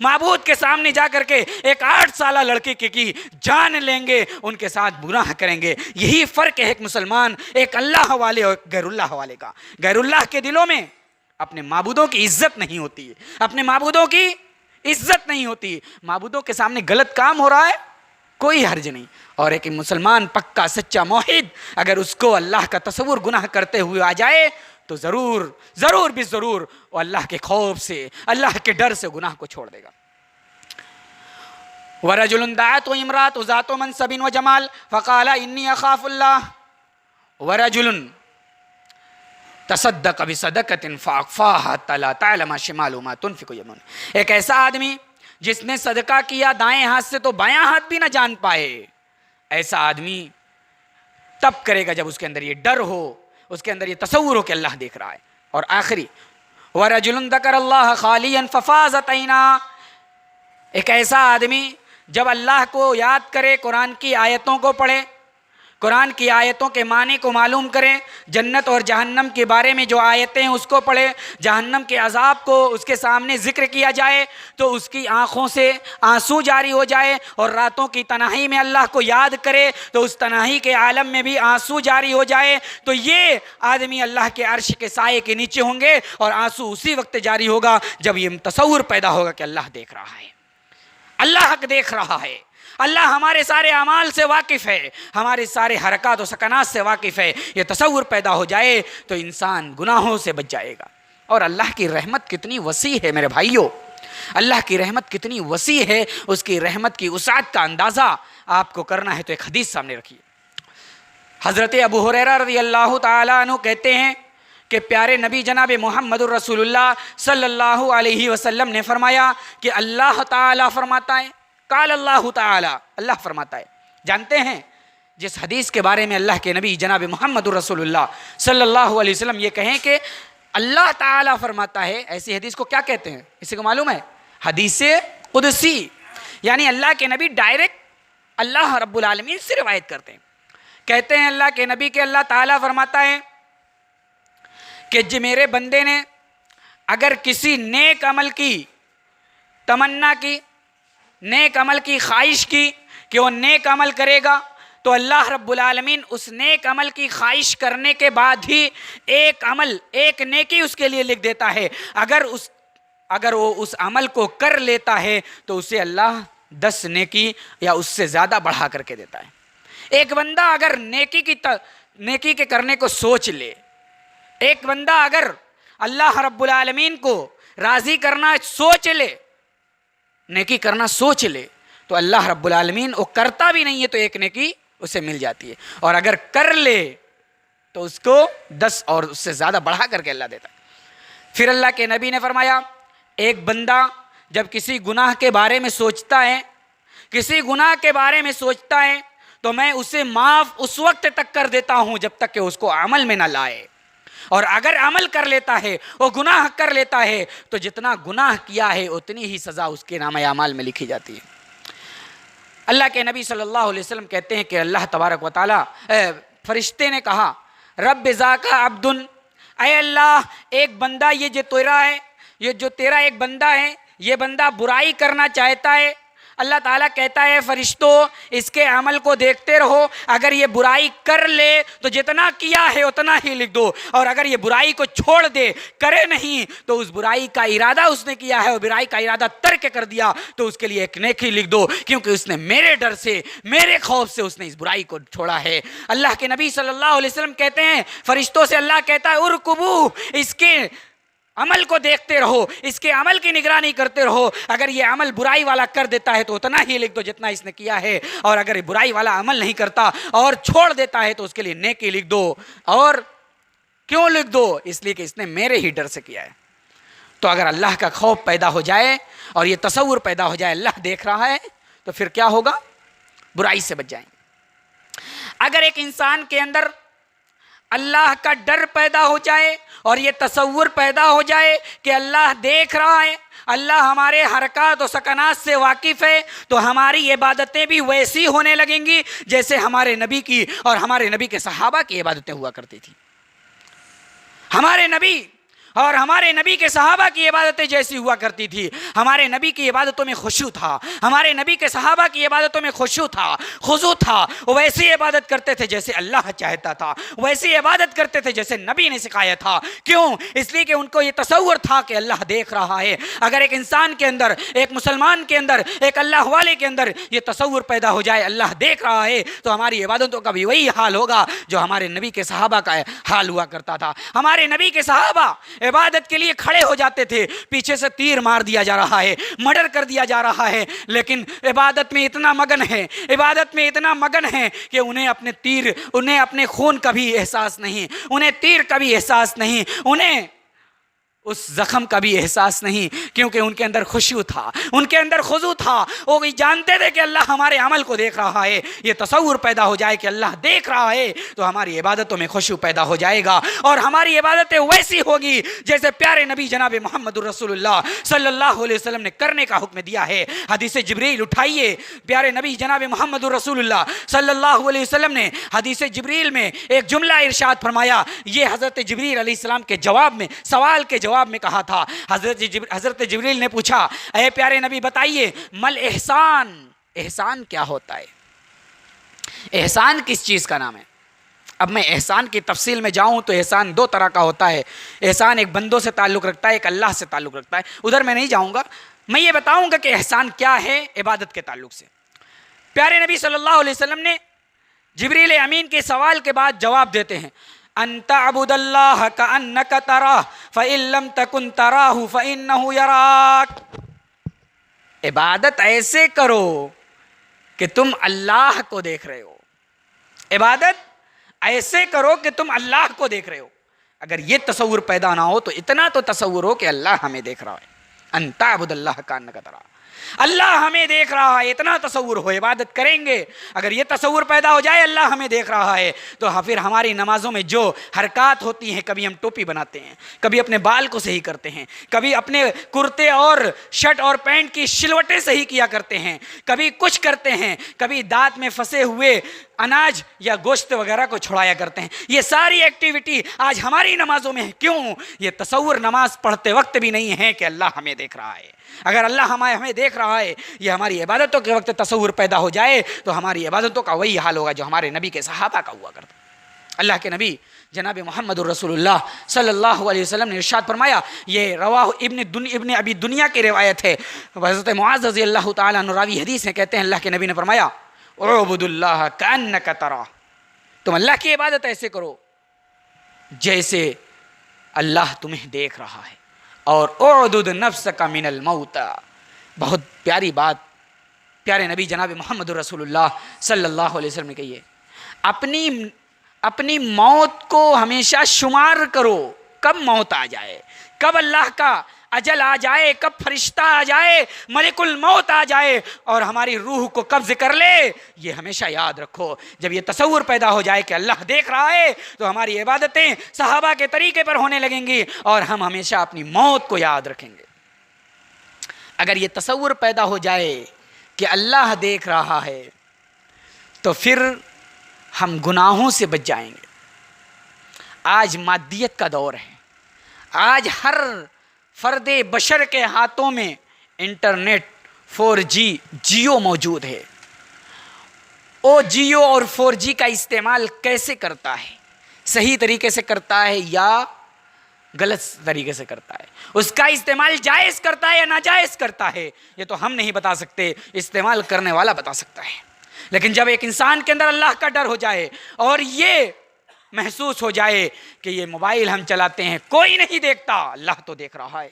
A: معبود کے سامنے جا کر کے ایک 8 سالہ لڑکی کی جان لیں گے، ان کے ساتھ گناہ کریں گے۔ یہی فرق ہے ایک مسلمان، ایک اللہ والے اور غیر اللہ والے کا۔ غیر اللہ کے دلوں میں اپنے معبودوں کی عزت نہیں ہوتی، اپنے معبودوں کی عزت نہیں ہوتی، معبودوں کے سامنے غلط کام ہو رہا ہے کوئی حرج نہیں۔ اور ایک مسلمان پکا سچا موحد اگر اس کو اللہ کا تصور گناہ کرتے ہوئے آ جائے تو ضرور بھی ضرور وہ اللہ کے خوف سے، اللہ کے ڈر سے گناہ کو چھوڑ دے گا۔ وَرَجُلٌ دَعَتْهُ امْرَأَةٌ ذَاتُ مَنْصَبٍ وَجَمَالٍ فَقَالَ إِنِّي أَخَافُ اللَّهَ وَرَجُلٌ تَصَدَّقَ بِصَدَقَةٍ فَأَخْفَاهَا حَتَّى لَا تَعْلَمَ شِمَالُهُ مَا تُنْفِقُ يَمِينُهُ، ایک ایسا آدمی جس نے صدقہ کیا دائیں ہاتھ سے تو بایاں ہاتھ بھی نہ جان پائے، ایسا آدمی تب کرے گا جب اس کے اندر یہ ڈر ہو، اس کے اندر یہ تصور ہو کہ اللہ دیکھ رہا ہے۔ اور آخری وَرَجُلٌ ذَكَرَ اللَّهَ خَالِيًا فَفَاضَتْ عَيْنَاهُ، ایک ایسا آدمی جب اللہ کو یاد کرے، قرآن کی آیتوں کو پڑھے، قرآن کی آیتوں کے معنی کو معلوم کریں، جنت اور جہنم کے بارے میں جو آیتیں ہیں اس کو پڑھے، جہنم کے عذاب کو اس کے سامنے ذکر کیا جائے تو اس کی آنکھوں سے آنسو جاری ہو جائے، اور راتوں کی تنہائی میں اللہ کو یاد کرے تو اس تنہائی کے عالم میں بھی آنسو جاری ہو جائے، تو یہ آدمی اللہ کے عرش کے سائے کے نیچے ہوں گے، اور آنسو اسی وقت جاری ہوگا جب یہ تصور پیدا ہوگا کہ اللہ دیکھ رہا ہے، اللہ حق دیکھ رہا ہے، اللہ ہمارے سارے اعمال سے واقف ہے، ہمارے سارے حرکات و سکنات سے واقف ہے۔ یہ تصور پیدا ہو جائے تو انسان گناہوں سے بچ جائے گا۔ اور اللہ کی رحمت کتنی وسیع ہے میرے بھائیوں، اللہ کی رحمت کتنی وسیع ہے، اس کی رحمت کی وسعت کا اندازہ آپ کو کرنا ہے تو ایک حدیث سامنے رکھیے۔ حضرت ابو ہریرہ رضی اللہ تعالیٰ عنہ کہتے ہیں کہ پیارے نبی جناب محمد الرسول اللہ صلی اللہ علیہ وسلم نے فرمایا کہ اللہ تعالیٰ فرماتا ہے قال اللہ تعالی، اللہ فرماتا ہے، جانتے ہیں جس حدیث کے بارے میں اللہ کے نبی جناب محمد رسول اللہ صلی اللہ علیہ وسلم یہ کہیں کہ اللہ تعالیٰ فرماتا ہے، ایسی حدیث کو کیا کہتے ہیں؟ اسی کو معلوم ہے؟ حدیث قدسی، یعنی اللہ کے نبی ڈائریکٹ اللہ رب العالمین سے روایت کرتے ہیں، کہتے ہیں اللہ کے نبی کہ اللہ تعالیٰ فرماتا ہے کہ جو میرے بندے نے اگر کسی نیک عمل کی تمنا کی، نیک عمل کی خواہش کی کہ وہ نیک عمل کرے گا، تو اللہ رب العالمین اس نیک عمل کی خواہش کرنے کے بعد ہی ایک عمل، ایک نیکی اس کے لیے لکھ دیتا ہے۔ اگر وہ اس عمل کو کر لیتا ہے تو اسے اللہ 10 نیکی یا اس سے زیادہ بڑھا کر کے دیتا ہے۔ ایک بندہ اگر نیکی کے کرنے کو سوچ لے، ایک بندہ اگر اللہ رب العالمین کو راضی کرنا سوچ لے، نیکی کرنا سوچ لے، تو اللہ رب العالمین وہ کرتا بھی نہیں ہے تو ایک نیکی اسے مل جاتی ہے، اور اگر کر لے تو اس کو 10 اور اس سے زیادہ بڑھا کر کے اللہ دیتا ہے۔ پھر اللہ کے نبی نے فرمایا ایک بندہ جب کسی گناہ کے بارے میں سوچتا ہے، کسی گناہ کے بارے میں سوچتا ہے تو میں اسے معاف اس وقت تک کر دیتا ہوں جب تک کہ اس کو عمل میں نہ لائے، اور اگر عمل کر لیتا ہے، وہ گناہ کر لیتا ہے، تو جتنا گناہ کیا ہے اتنی ہی سزا اس کے نامہ اعمال میں لکھی جاتی ہے۔ اللہ کے نبی صلی اللہ علیہ وسلم کہتے ہیں کہ اللہ تبارک و تعالیٰ فرشتے نے کہا رب ذاکا عبدن، اے اللہ ایک بندہ یہ جو تیرا ایک بندہ ہے، یہ بندہ برائی کرنا چاہتا ہے۔ اللہ تعالیٰ کہتا ہے فرشتوں اس کے عمل کو دیکھتے رہو، اگر یہ برائی کر لے تو جتنا کیا ہے اتنا ہی لکھ دو، اور اگر یہ برائی کو چھوڑ دے، کرے نہیں، تو اس برائی کا ارادہ اس نے کیا ہے اور برائی کا ارادہ ترک کر دیا تو اس کے لیے ایک نیکی لکھ دو، کیونکہ اس نے میرے ڈر سے، میرے خوف سے اس نے اس برائی کو چھوڑا ہے۔ اللہ کے نبی صلی اللہ علیہ وسلم کہتے ہیں فرشتوں سے اللہ کہتا ہے ارکبو، اس کے عمل کو دیکھتے رہو، اس کے عمل کی نگرانی کرتے رہو، اگر یہ عمل برائی والا کر دیتا ہے تو اتنا ہی لکھ دو جتنا اس نے کیا ہے، اور اگر یہ برائی والا عمل نہیں کرتا اور چھوڑ دیتا ہے تو اس کے لیے نیکی لکھ دو۔ اور کیوں لکھ دو؟ اس لیے کہ اس نے میرے ہی ڈر سے کیا ہے۔ تو اگر اللہ کا خوف پیدا ہو جائے اور یہ تصور پیدا ہو جائے اللہ دیکھ رہا ہے تو پھر کیا ہوگا؟ برائی سے بچ جائیں گے۔ اگر ایک انسان کے اندر اللہ کا ڈر پیدا ہو جائے اور یہ تصور پیدا ہو جائے کہ اللہ دیکھ رہا ہے، اللہ ہمارے حرکات و سکنات سے واقف ہے، تو ہماری عبادتیں بھی ویسی ہونے لگیں گی جیسے ہمارے نبی کی اور ہمارے نبی کے صحابہ کی عبادتیں ہوا کرتی تھی۔ ہمارے نبی اور ہمارے نبی کے صحابہ کی عبادتیں جیسی ہوا کرتی تھی، ہمارے نبی کی عبادتوں میں خشوع تھا، ہمارے نبی کے صحابہ کی عبادتوں میں خشوع تھا، خضوع تھا، وہ ویسی عبادت کرتے تھے جیسے اللہ چاہتا تھا، ویسی عبادت کرتے تھے جیسے نبی نے سکھایا تھا۔ کیوں؟ اس لیے کہ ان کو یہ تصور تھا کہ اللہ دیکھ رہا ہے۔ اگر ایک انسان کے اندر، ایک مسلمان کے اندر، ایک اللہ والے کے اندر یہ تصور پیدا ہو جائے اللہ دیکھ رہا ہے تو ہماری عبادتوں کا بھی وہی حال ہوگا جو ہمارے نبی کے صحابہ کا حال ہوا کرتا تھا۔ ہمارے نبی کے صحابہ عبادت کے لیے کھڑے ہو جاتے تھے، پیچھے سے تیر مار دیا جا رہا ہے، مرڈر کر دیا جا رہا ہے، لیکن عبادت میں اتنا مگن ہے، عبادت میں اتنا مگن ہے کہ انہیں اپنے خون کا بھی احساس نہیں، انہیں تیر کا بھی احساس نہیں، انہیں اس زخم کا بھی احساس نہیں، کیونکہ ان کے اندر خشوع تھا، ان کے اندر خضوع تھا۔ وہ جانتے تھے کہ اللہ ہمارے عمل کو دیکھ رہا ہے۔ یہ تصور پیدا ہو جائے کہ اللہ دیکھ رہا ہے تو ہماری عبادتوں میں خشوع پیدا ہو جائے گا، اور ہماری عبادتیں ویسی ہوگی جیسے پیارے نبی جناب محمد رسول اللہ صلی اللہ علیہ وسلم نے کرنے کا حکم دیا ہے۔ حدیث جبریل اٹھائیے، پیارے نبی جناب محمد رسول اللہ صلی اللہ علیہ وسلم نے حدیث جبریل میں ایک جملہ ارشاد فرمایا۔ یہ حضرت جبریل علیہ السلام کے جواب میں، سوال کے جواب میں کہا تھا۔ حضرت جبریل نے پوچھا اے پیارے نبی بتائیے مل احسان، احسان کیا ہوتا ہے؟ احسان کس چیز کا نام ہے؟ اب میں احسان کی تفصیل میں جاؤں تو احسان 2 طرح کا ہوتا ہے۔ احسان ایک بندوں سے تعلق رکھتا ہے، ایک اللہ سے تعلق رکھتا ہے، ادھر میں نہیں جاؤں گا۔ میں یہ بتاؤں گا کہ احسان کیا ہے عبادت کے تعلق سے۔ پیارے نبی صلی اللہ علیہ وسلم نے جبریل امین کے سوال کے بعد جواب دیتے ہیں ان تعبد اللہ کأنک تراہ فإن لم تکن تراہ فإنہ یراک۔ عبادت ایسے کرو کہ تم اللہ کو دیکھ رہے ہو، عبادت ایسے کرو کہ تم اللہ کو دیکھ رہے ہو۔ اگر یہ تصور پیدا نہ ہو تو اتنا تو تصور ہو کہ اللہ ہمیں دیکھ رہا ہے۔ ان تعبد اللہ کأنک تراہ، اللہ ہمیں دیکھ رہا ہے، اتنا تصور ہو، عبادت کریں گے اگر یہ تصور پیدا ہو جائے اللہ ہمیں دیکھ رہا ہے تو پھر ہماری نمازوں میں جو حرکات ہوتی ہیں، کبھی ہم ٹوپی بناتے ہیں، کبھی اپنے بال کو صحیح کرتے ہیں، کبھی اپنے کرتے اور شرٹ اور پینٹ کی شلوٹیں صحیح کیا کرتے ہیں، کبھی کچھ کرتے ہیں، کبھی دانت میں پھنسے ہوئے اناج یا گوشت وغیرہ کو چھڑایا کرتے ہیں، یہ ساری ایکٹیویٹی آج ہماری نمازوں میں ہے۔ کیوں؟ یہ تصور نماز پڑھتے وقت بھی نہیں ہے کہ اللہ ہمیں دیکھ رہا ہے۔ اگر اللہ ہمیں دیکھ رہا ہے، یہ ہماری عبادتوں کے وقت تصور پیدا ہو جائے تو ہماری عبادتوں کا وہی حال ہوگا جو ہمارے نبی کے صحابہ کا ہوا کرتا۔ اللہ کے نبی جناب محمد الرسول اللہ صلی اللہ علیہ وسلم نے ارشاد فرمایا، یہ رواہ ابن ابی دنیا کی روایت ہے، حضرت معاذ رضی اللہ تعالیٰ عنہ راوی حدیث ہیں، کہتے ہیں اللہ کے نبی نے فرمایا اعبد اللہ کأنک تراہ، تم اللہ کی عبادت ایسے کرو جیسے اللہ تمہیں دیکھ رہا ہے، اور اعدد نفسک من الموت۔ بہت پیاری بات پیارے نبی جناب محمد رسول اللہ صلی اللہ علیہ وسلم نے کہی ہے، اپنی موت کو ہمیشہ شمار کرو، کب موت آ جائے، کب اللہ کا اجل آ جائے، کب فرشتہ آ جائے، ملک الموت آ جائے اور ہماری روح کو قبض کر لے، یہ ہمیشہ یاد رکھو۔ جب یہ تصور پیدا ہو جائے کہ اللہ دیکھ رہا ہے تو ہماری عبادتیں صحابہ کے طریقے پر ہونے لگیں گی اور ہم ہمیشہ اپنی موت کو یاد رکھیں گے۔ اگر یہ تصور پیدا ہو جائے کہ اللہ دیکھ رہا ہے تو پھر ہم گناہوں سے بچ جائیں گے۔ آج مادیت کا دور ہے، آج ہر فرد بشر کے ہاتھوں میں انٹرنیٹ 4G جیو موجود ہے۔ وہ جیو اور 4G کا استعمال کیسے کرتا ہے، صحیح طریقے سے کرتا ہے یا غلط طریقے سے کرتا ہے، اس کا استعمال جائز کرتا ہے یا ناجائز کرتا ہے، یہ تو ہم نہیں بتا سکتے، استعمال کرنے والا بتا سکتا ہے۔ لیکن جب ایک انسان کے اندر اللہ کا ڈر ہو جائے اور یہ محسوس ہو جائے کہ یہ موبائل ہم چلاتے ہیں کوئی نہیں دیکھتا، اللہ تو دیکھ رہا ہے،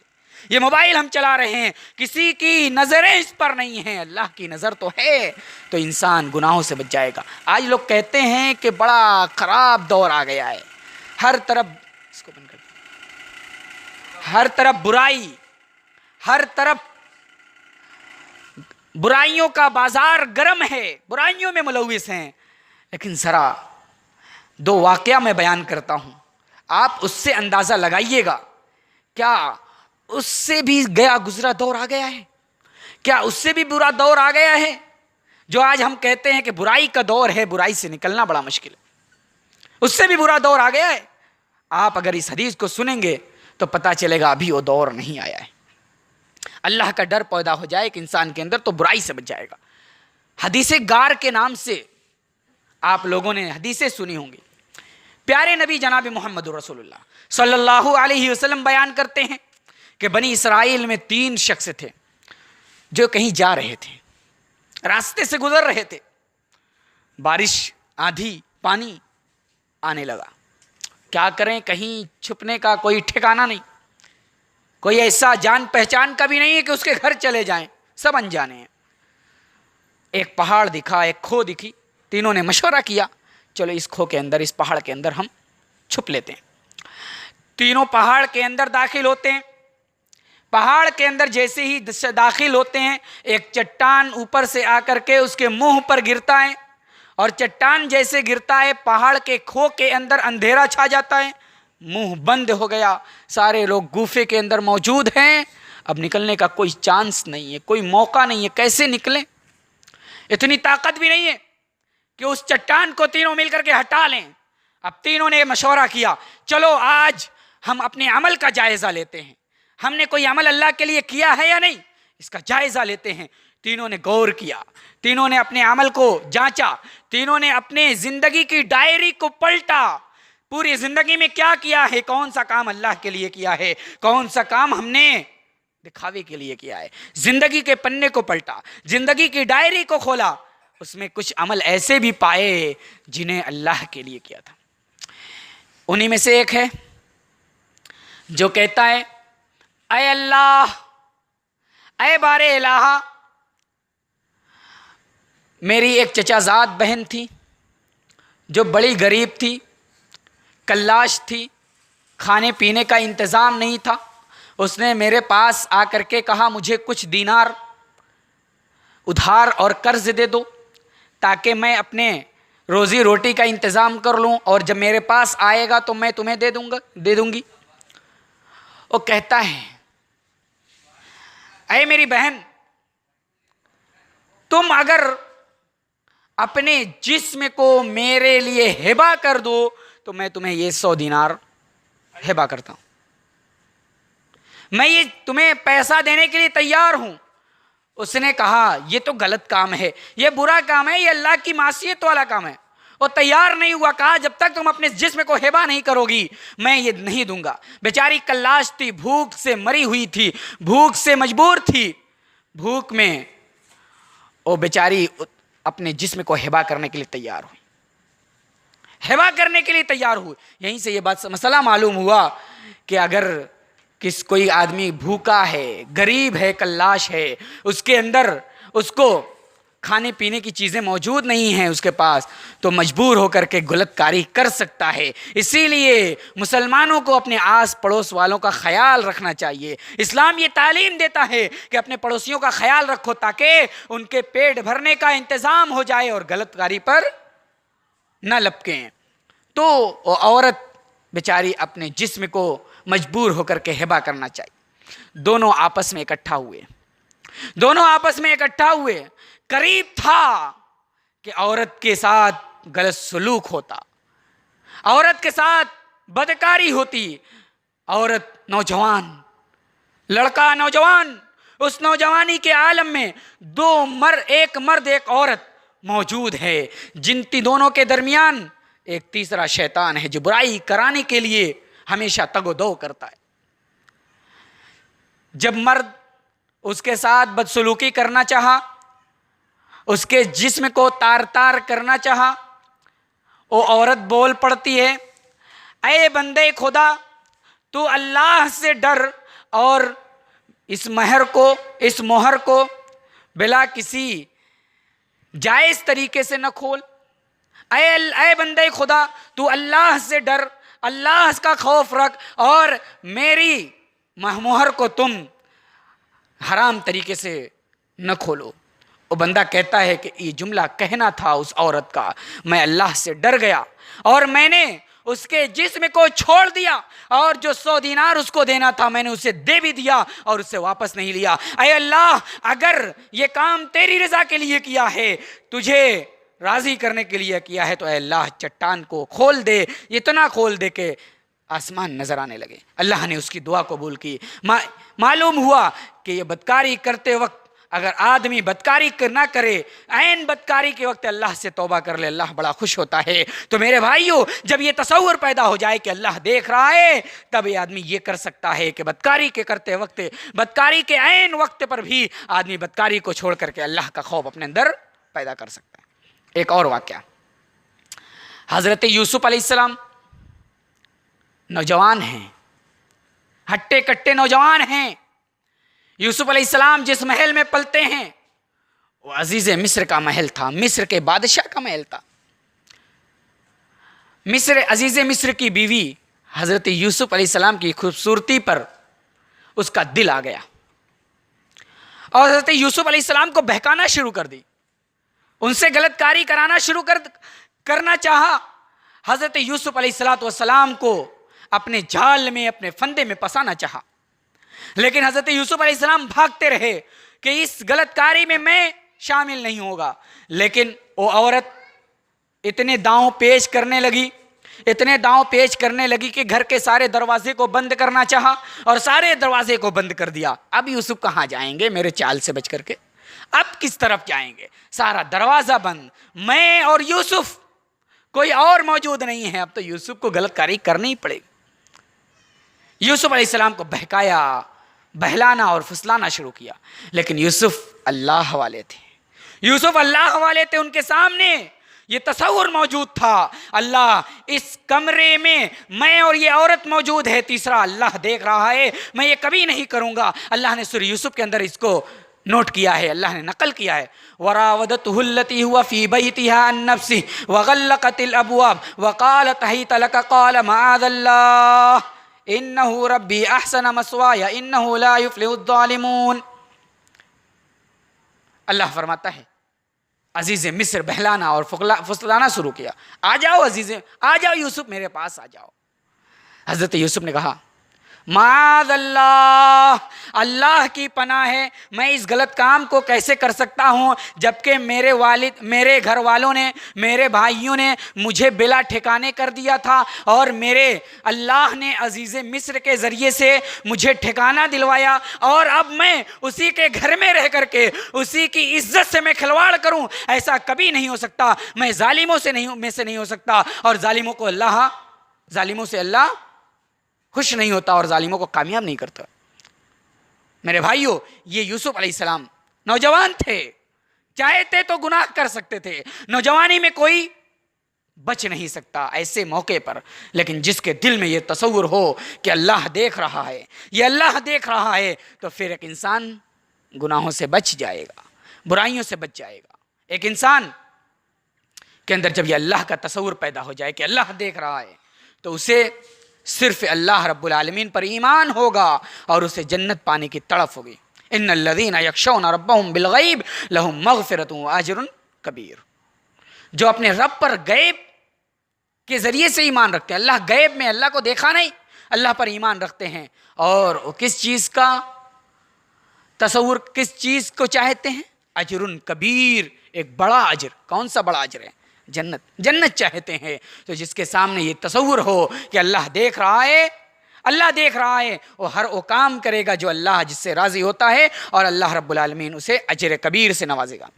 A: یہ موبائل ہم چلا رہے ہیں کسی کی نظریں اس پر نہیں ہیں، اللہ کی نظر تو ہے، تو انسان گناہوں سے بچ جائے گا۔ آج لوگ کہتے ہیں کہ بڑا خراب دور آ گیا ہے، ہر طرف اس کو بند کر دیں، ہر طرف برائی، ہر طرف برائیوں کا بازار گرم ہے، برائیوں میں ملوث ہیں۔ لیکن ذرا دو واقعہ میں بیان کرتا ہوں، آپ اس سے اندازہ لگائیے گا، کیا اس سے بھی گیا گزرا دور آ گیا ہے؟ کیا اس سے بھی برا دور آ گیا ہے؟ جو آج ہم کہتے ہیں کہ برائی کا دور ہے، برائی سے نکلنا بڑا مشکل ہے، اس سے بھی برا دور آ گیا ہے۔ آپ اگر اس حدیث کو سنیں گے تو پتہ چلے گا ابھی وہ دور نہیں آیا ہے۔ اللہ کا ڈر پیدا ہو جائے کہ انسان کے اندر تو برائی سے بچ جائے گا۔ حدیث غار کے نام سے آپ لوگوں نے حدیثیں سنی ہوں گی۔ پیارے نبی جناب محمد رسول اللہ صلی اللہ علیہ وسلم بیان کرتے ہیں کہ بنی اسرائیل میں 3 شخص تھے جو کہیں جا رہے تھے، راستے سے گزر رہے تھے، بارش، آندھی، پانی آنے لگا، کیا کریں، کہیں چھپنے کا کوئی ٹھکانہ نہیں، کوئی ایسا جان پہچان کا بھی نہیں ہے کہ اس کے گھر چلے جائیں، سب انجانے ہیں۔ ایک پہاڑ دکھا، ایک کھو دکھی، تینوں نے مشورہ کیا چلو اس کھو کے اندر، اس پہاڑ کے اندر ہم چھپ لیتے ہیں۔ تینوں پہاڑ کے اندر داخل ہوتے ہیں۔ پہاڑ کے اندر جیسے ہی داخل ہوتے ہیں ایک چٹان اوپر سے آ کر کے اس کے منہ پر گرتا ہے، اور چٹان جیسے گرتا ہے پہاڑ کے کھو کے اندر اندھیرا چھا جاتا ہے، منہ بند ہو گیا، سارے لوگ گوفے کے اندر موجود ہیں، اب نکلنے کا کوئی چانس نہیں ہے، کوئی موقع نہیں ہے، کیسے نکلیں؟ اتنی طاقت بھی نہیں ہے کہ اس چٹان کو تینوں مل کر کے ہٹا لیں۔ اب تینوں نے مشورہ کیا چلو آج ہم اپنے عمل کا جائزہ لیتے ہیں، ہم نے کوئی عمل اللہ کے لیے کیا ہے یا نہیں، اس کا جائزہ لیتے ہیں۔ تینوں نے غور کیا، تینوں نے اپنے عمل کو جانچا، تینوں نے اپنے زندگی کی ڈائری کو پلٹا، پوری زندگی میں کیا کیا ہے، کون سا کام اللہ کے لیے کیا ہے، کون سا کام ہم نے دکھاوے کے لیے کیا ہے۔ زندگی کے پنے کو پلٹا، زندگی کی ڈائری کو کھولا، اس میں کچھ عمل ایسے بھی پائے جنہیں اللہ کے لیے کیا تھا۔ انہی میں سے ایک ہے جو کہتا ہے اے اللہ، اے بار الہ، میری ایک چچا زاد بہن تھی جو بڑی غریب تھی، کلاش تھی، کھانے پینے کا انتظام نہیں تھا، اس نے میرے پاس آ کر کے کہا مجھے کچھ دینار ادھار اور قرض دے دو تاکہ میں اپنے روزی روٹی کا انتظام کر لوں، اور جب میرے پاس آئے گا تو میں تمہیں دے دوں گی۔ وہ کہتا ہے اے میری بہن، تم اگر اپنے جسم کو میرے لیے ہبہ کر دو تو میں تمہیں یہ 100 دینار ہبہ کرتا ہوں، میں یہ تمہیں پیسہ دینے کے لیے تیار ہوں۔ اس نے کہا یہ تو غلط کام ہے، یہ برا کام ہے، یہ اللہ کی معصیت والا کام ہے۔ وہ تیار نہیں ہوا، کہا جب تک تم اپنے جسم کو ہبہ نہیں کرو گی میں یہ نہیں دوں گا۔ بیچاری کلاش تھی، بھوک سے مری ہوئی تھی، بھوک سے مجبور تھی، بھوک میں وہ بیچاری اپنے جسم کو ہبہ کرنے کے لیے تیار ہوئی، ہبہ کرنے کے لیے تیار ہوئی۔ یہیں سے یہ مسئلہ معلوم ہوا کہ اگر کوئی آدمی بھوکا ہے، غریب ہے، کلاش ہے، اس کے اندر اس کو کھانے پینے کی چیزیں موجود نہیں ہیں اس کے پاس، تو مجبور ہو کر کے غلط کاری کر سکتا ہے۔ اسی لیے مسلمانوں کو اپنے آس پڑوس والوں کا خیال رکھنا چاہیے۔ اسلام یہ تعلیم دیتا ہے کہ اپنے پڑوسیوں کا خیال رکھو تاکہ ان کے پیٹ بھرنے کا انتظام ہو جائے اور غلط کاری پر نہ لپکیں۔ تو وہ عورت بیچاری اپنے جسم کو مجبور ہو کر کے ہبہ کرنا چاہیے۔ دونوں آپس میں اکٹھا ہوئے، قریب تھا کہ عورت کے ساتھ غلط سلوک ہوتا، عورت کے ساتھ بدکاری ہوتی۔ عورت نوجوان، لڑکا نوجوان، اس نوجوانی کے عالم میں ایک مرد ایک عورت موجود ہے، جن دونوں کے درمیان ایک تیسرا شیطان ہے جو برائی کرانے کے لیے ہمیشہ تگ و دو کرتا ہے۔ جب مرد اس کے ساتھ بدسلوکی کرنا چاہا، اس کے جسم کو تار تار کرنا چاہا، وہ عورت بول پڑتی ہے اے بندے خدا، تو اللہ سے ڈر اور اس مہر کو بلا کسی جائز طریقے سے نہ کھول۔ اے بندے خدا، تو اللہ سے ڈر، اللہ کا خوف رکھ، اور میری مہر کو تم حرام طریقے سے نہ کھولو۔ وہ بندہ کہتا ہے کہ یہ جملہ کہنا تھا اس عورت کا، میں اللہ سے ڈر گیا اور میں نے اس کے جسم کو چھوڑ دیا، اور جو 100 دینار اس کو دینا تھا میں نے اسے دے بھی دیا اور اسے واپس نہیں لیا۔ اے اللہ، اگر یہ کام تیری رضا کے لیے کیا ہے، تجھے راضی کرنے کے لیے کیا ہے، تو اے اللہ چٹان کو کھول دے، اتنا کھول دے کہ آسمان نظر آنے لگے۔ اللہ نے اس کی دعا قبول کی۔ معلوم ہوا کہ یہ بدکاری کرتے وقت اگر آدمی بدکاری نہ کرے، عین بدکاری کے وقت اللہ سے توبہ کر لے، اللہ بڑا خوش ہوتا ہے۔ تو میرے بھائیو، جب یہ تصور پیدا ہو جائے کہ اللہ دیکھ رہا ہے، تب یہ آدمی یہ کر سکتا ہے کہ بدکاری کے کرتے وقت، بدکاری کے عین وقت پر بھی آدمی بدکاری کو چھوڑ کر کے اللہ کا خوف اپنے اندر پیدا کر سکتا ہے۔ ایک اور واقعہ، حضرت یوسف علیہ السلام نوجوان ہیں، ہٹے کٹے نوجوان ہیں۔ یوسف علیہ السلام جس محل میں پلتے ہیں وہ عزیز مصر کا محل تھا، مصر کے بادشاہ کا محل تھا۔ عزیز مصر کی بیوی حضرت یوسف علیہ السلام کی خوبصورتی پر اس کا دل آ گیا اور حضرت یوسف علیہ السلام کو بہکانا شروع کر دی، ان سے غلط کاری کرانا شروع کرنا چاہا۔ حضرت یوسف علیہ السلام کو اپنے جال میں، اپنے فندے میں پسانا چاہا، لیکن حضرت یوسف علیہ السلام بھاگتے رہے کہ اس غلط کاری میں شامل نہیں ہوگا۔ لیکن وہ عورت اتنے داؤں پیچ کرنے لگی کہ گھر کے سارے دروازے کو بند کرنا چاہا اور سارے دروازے کو بند کر دیا۔ اب یوسف کہاں جائیں گے میرے چال سے بچ کر کے؟ اب کس طرف جائیں گے؟ سارا دروازہ بند، میں اور یوسف، کوئی اور موجود نہیں ہے، اب تو یوسف کو غلط کاری کرنی ہی پڑے گی۔ یوسف علیہ السلام کو بہکایا، بہلانا اور پھسلانا شروع کیا، لیکن یوسف اللہ والے تھے، ان کے سامنے یہ تصور موجود تھا، اللہ اس کمرے میں میں اور یہ عورت موجود ہے، تیسرا اللہ دیکھ رہا ہے، میں یہ کبھی نہیں کروں گا۔ اللہ نے سورہ یوسف کے اندر اس کو نوٹ کیا ہے، اللہ نے نقل کیا ہے، وراودته التي هو في بيتها عن نفسه وغلقت الابواب وقالت هيت لك قال معاذ الله انه ربي احسن مثواي انه لا يفلح الظالمون۔ اللہ فرماتا ہے عزیز مصر بہلانا اور فسلانا شروع کیا، آ جاؤ عزیز، آ جاؤ یوسف میرے پاس آ جاؤ۔ حضرت یوسف نے کہا معاذ اللہ، اللہ کی پناہ ہے، میں اس غلط کام کو کیسے کر سکتا ہوں جبکہ میرے والد، میرے گھر والوں نے، میرے بھائیوں نے مجھے بلا ٹھکانے کر دیا تھا، اور میرے اللہ نے عزیز مصر کے ذریعے سے مجھے ٹھکانہ دلوایا، اور اب میں اسی کے گھر میں رہ کر کے اسی کی عزت سے میں کھلواڑ کروں، ایسا کبھی نہیں ہو سکتا، میں ظالموں سے نہیں ہو سکتا، اور ظالموں سے اللہ خوش نہیں ہوتا اور ظالموں کو کامیاب نہیں کرتا۔ میرے بھائیوں، یہ یوسف علیہ السلام نوجوان تھے، چاہتے تو گناہ کر سکتے تھے، نوجوانی میں کوئی بچ نہیں سکتا ایسے موقع پر، لیکن جس کے دل میں یہ تصور ہو کہ اللہ دیکھ رہا ہے، یہ اللہ دیکھ رہا ہے، تو پھر ایک انسان گناہوں سے بچ جائے گا، برائیوں سے بچ جائے گا۔ ایک انسان کے اندر جب یہ اللہ کا تصور پیدا ہو جائے کہ اللہ دیکھ رہا ہے، تو اسے صرف اللہ رب العالمین پر ایمان ہوگا اور اسے جنت پانے کی تڑپ ہوگی۔ ان الذین یخشون ربهم بالغیب لهم مغفرۃ واجر کبیر۔ جو اپنے رب پر غیب کے ذریعے سے ایمان رکھتے ہیں، اللہ غیب میں، اللہ کو دیکھا نہیں، اللہ پر ایمان رکھتے ہیں، اور وہ کس چیز کا تصور، کس چیز کو چاہتے ہیں؟ اجر کبیر، ایک بڑا اجر۔ کون سا بڑا اجر ہے؟ جنت چاہتے ہیں۔ تو جس کے سامنے یہ تصور ہو کہ اللہ دیکھ رہا ہے، اللہ دیکھ رہا ہے، وہ ہر وہ کام کرے گا جو اللہ جس سے راضی ہوتا ہے، اور اللہ رب العالمین اسے اجر کبیر سے نوازے گا۔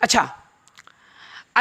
A: اچھا،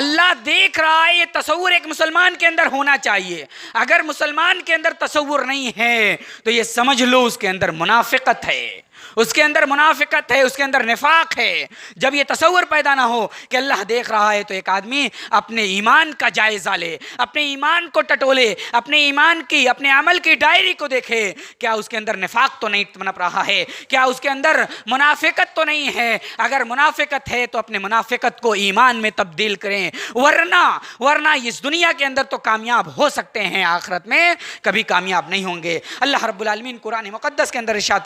A: اللہ دیکھ رہا ہے، یہ تصور ایک مسلمان کے اندر ہونا چاہیے۔ اگر مسلمان کے اندر تصور نہیں ہے تو یہ سمجھ لو اس کے اندر منافقت ہے، اس کے اندر منافقت ہے، اس کے اندر نفاق ہے۔ جب یہ تصور پیدا نہ ہو کہ اللہ دیکھ رہا ہے تو ایک آدمی اپنے ایمان کا جائزہ لے، اپنے ایمان کو ٹٹولے، اپنے ایمان کی، اپنے عمل کی ڈائری کو دیکھے، کیا اس کے اندر نفاق تو نہیں پنپ رہا ہے، کیا اس کے اندر منافقت تو نہیں ہے۔ اگر منافقت ہے تو اپنے منافقت کو ایمان میں تبدیل کریں، ورنہ اس دنیا کے اندر تو کامیاب ہو سکتے ہیں، آخرت میں کبھی کامیاب نہیں ہوں گے۔ اللہ رب العالمین قرآن مقدس کے اندر ارشاد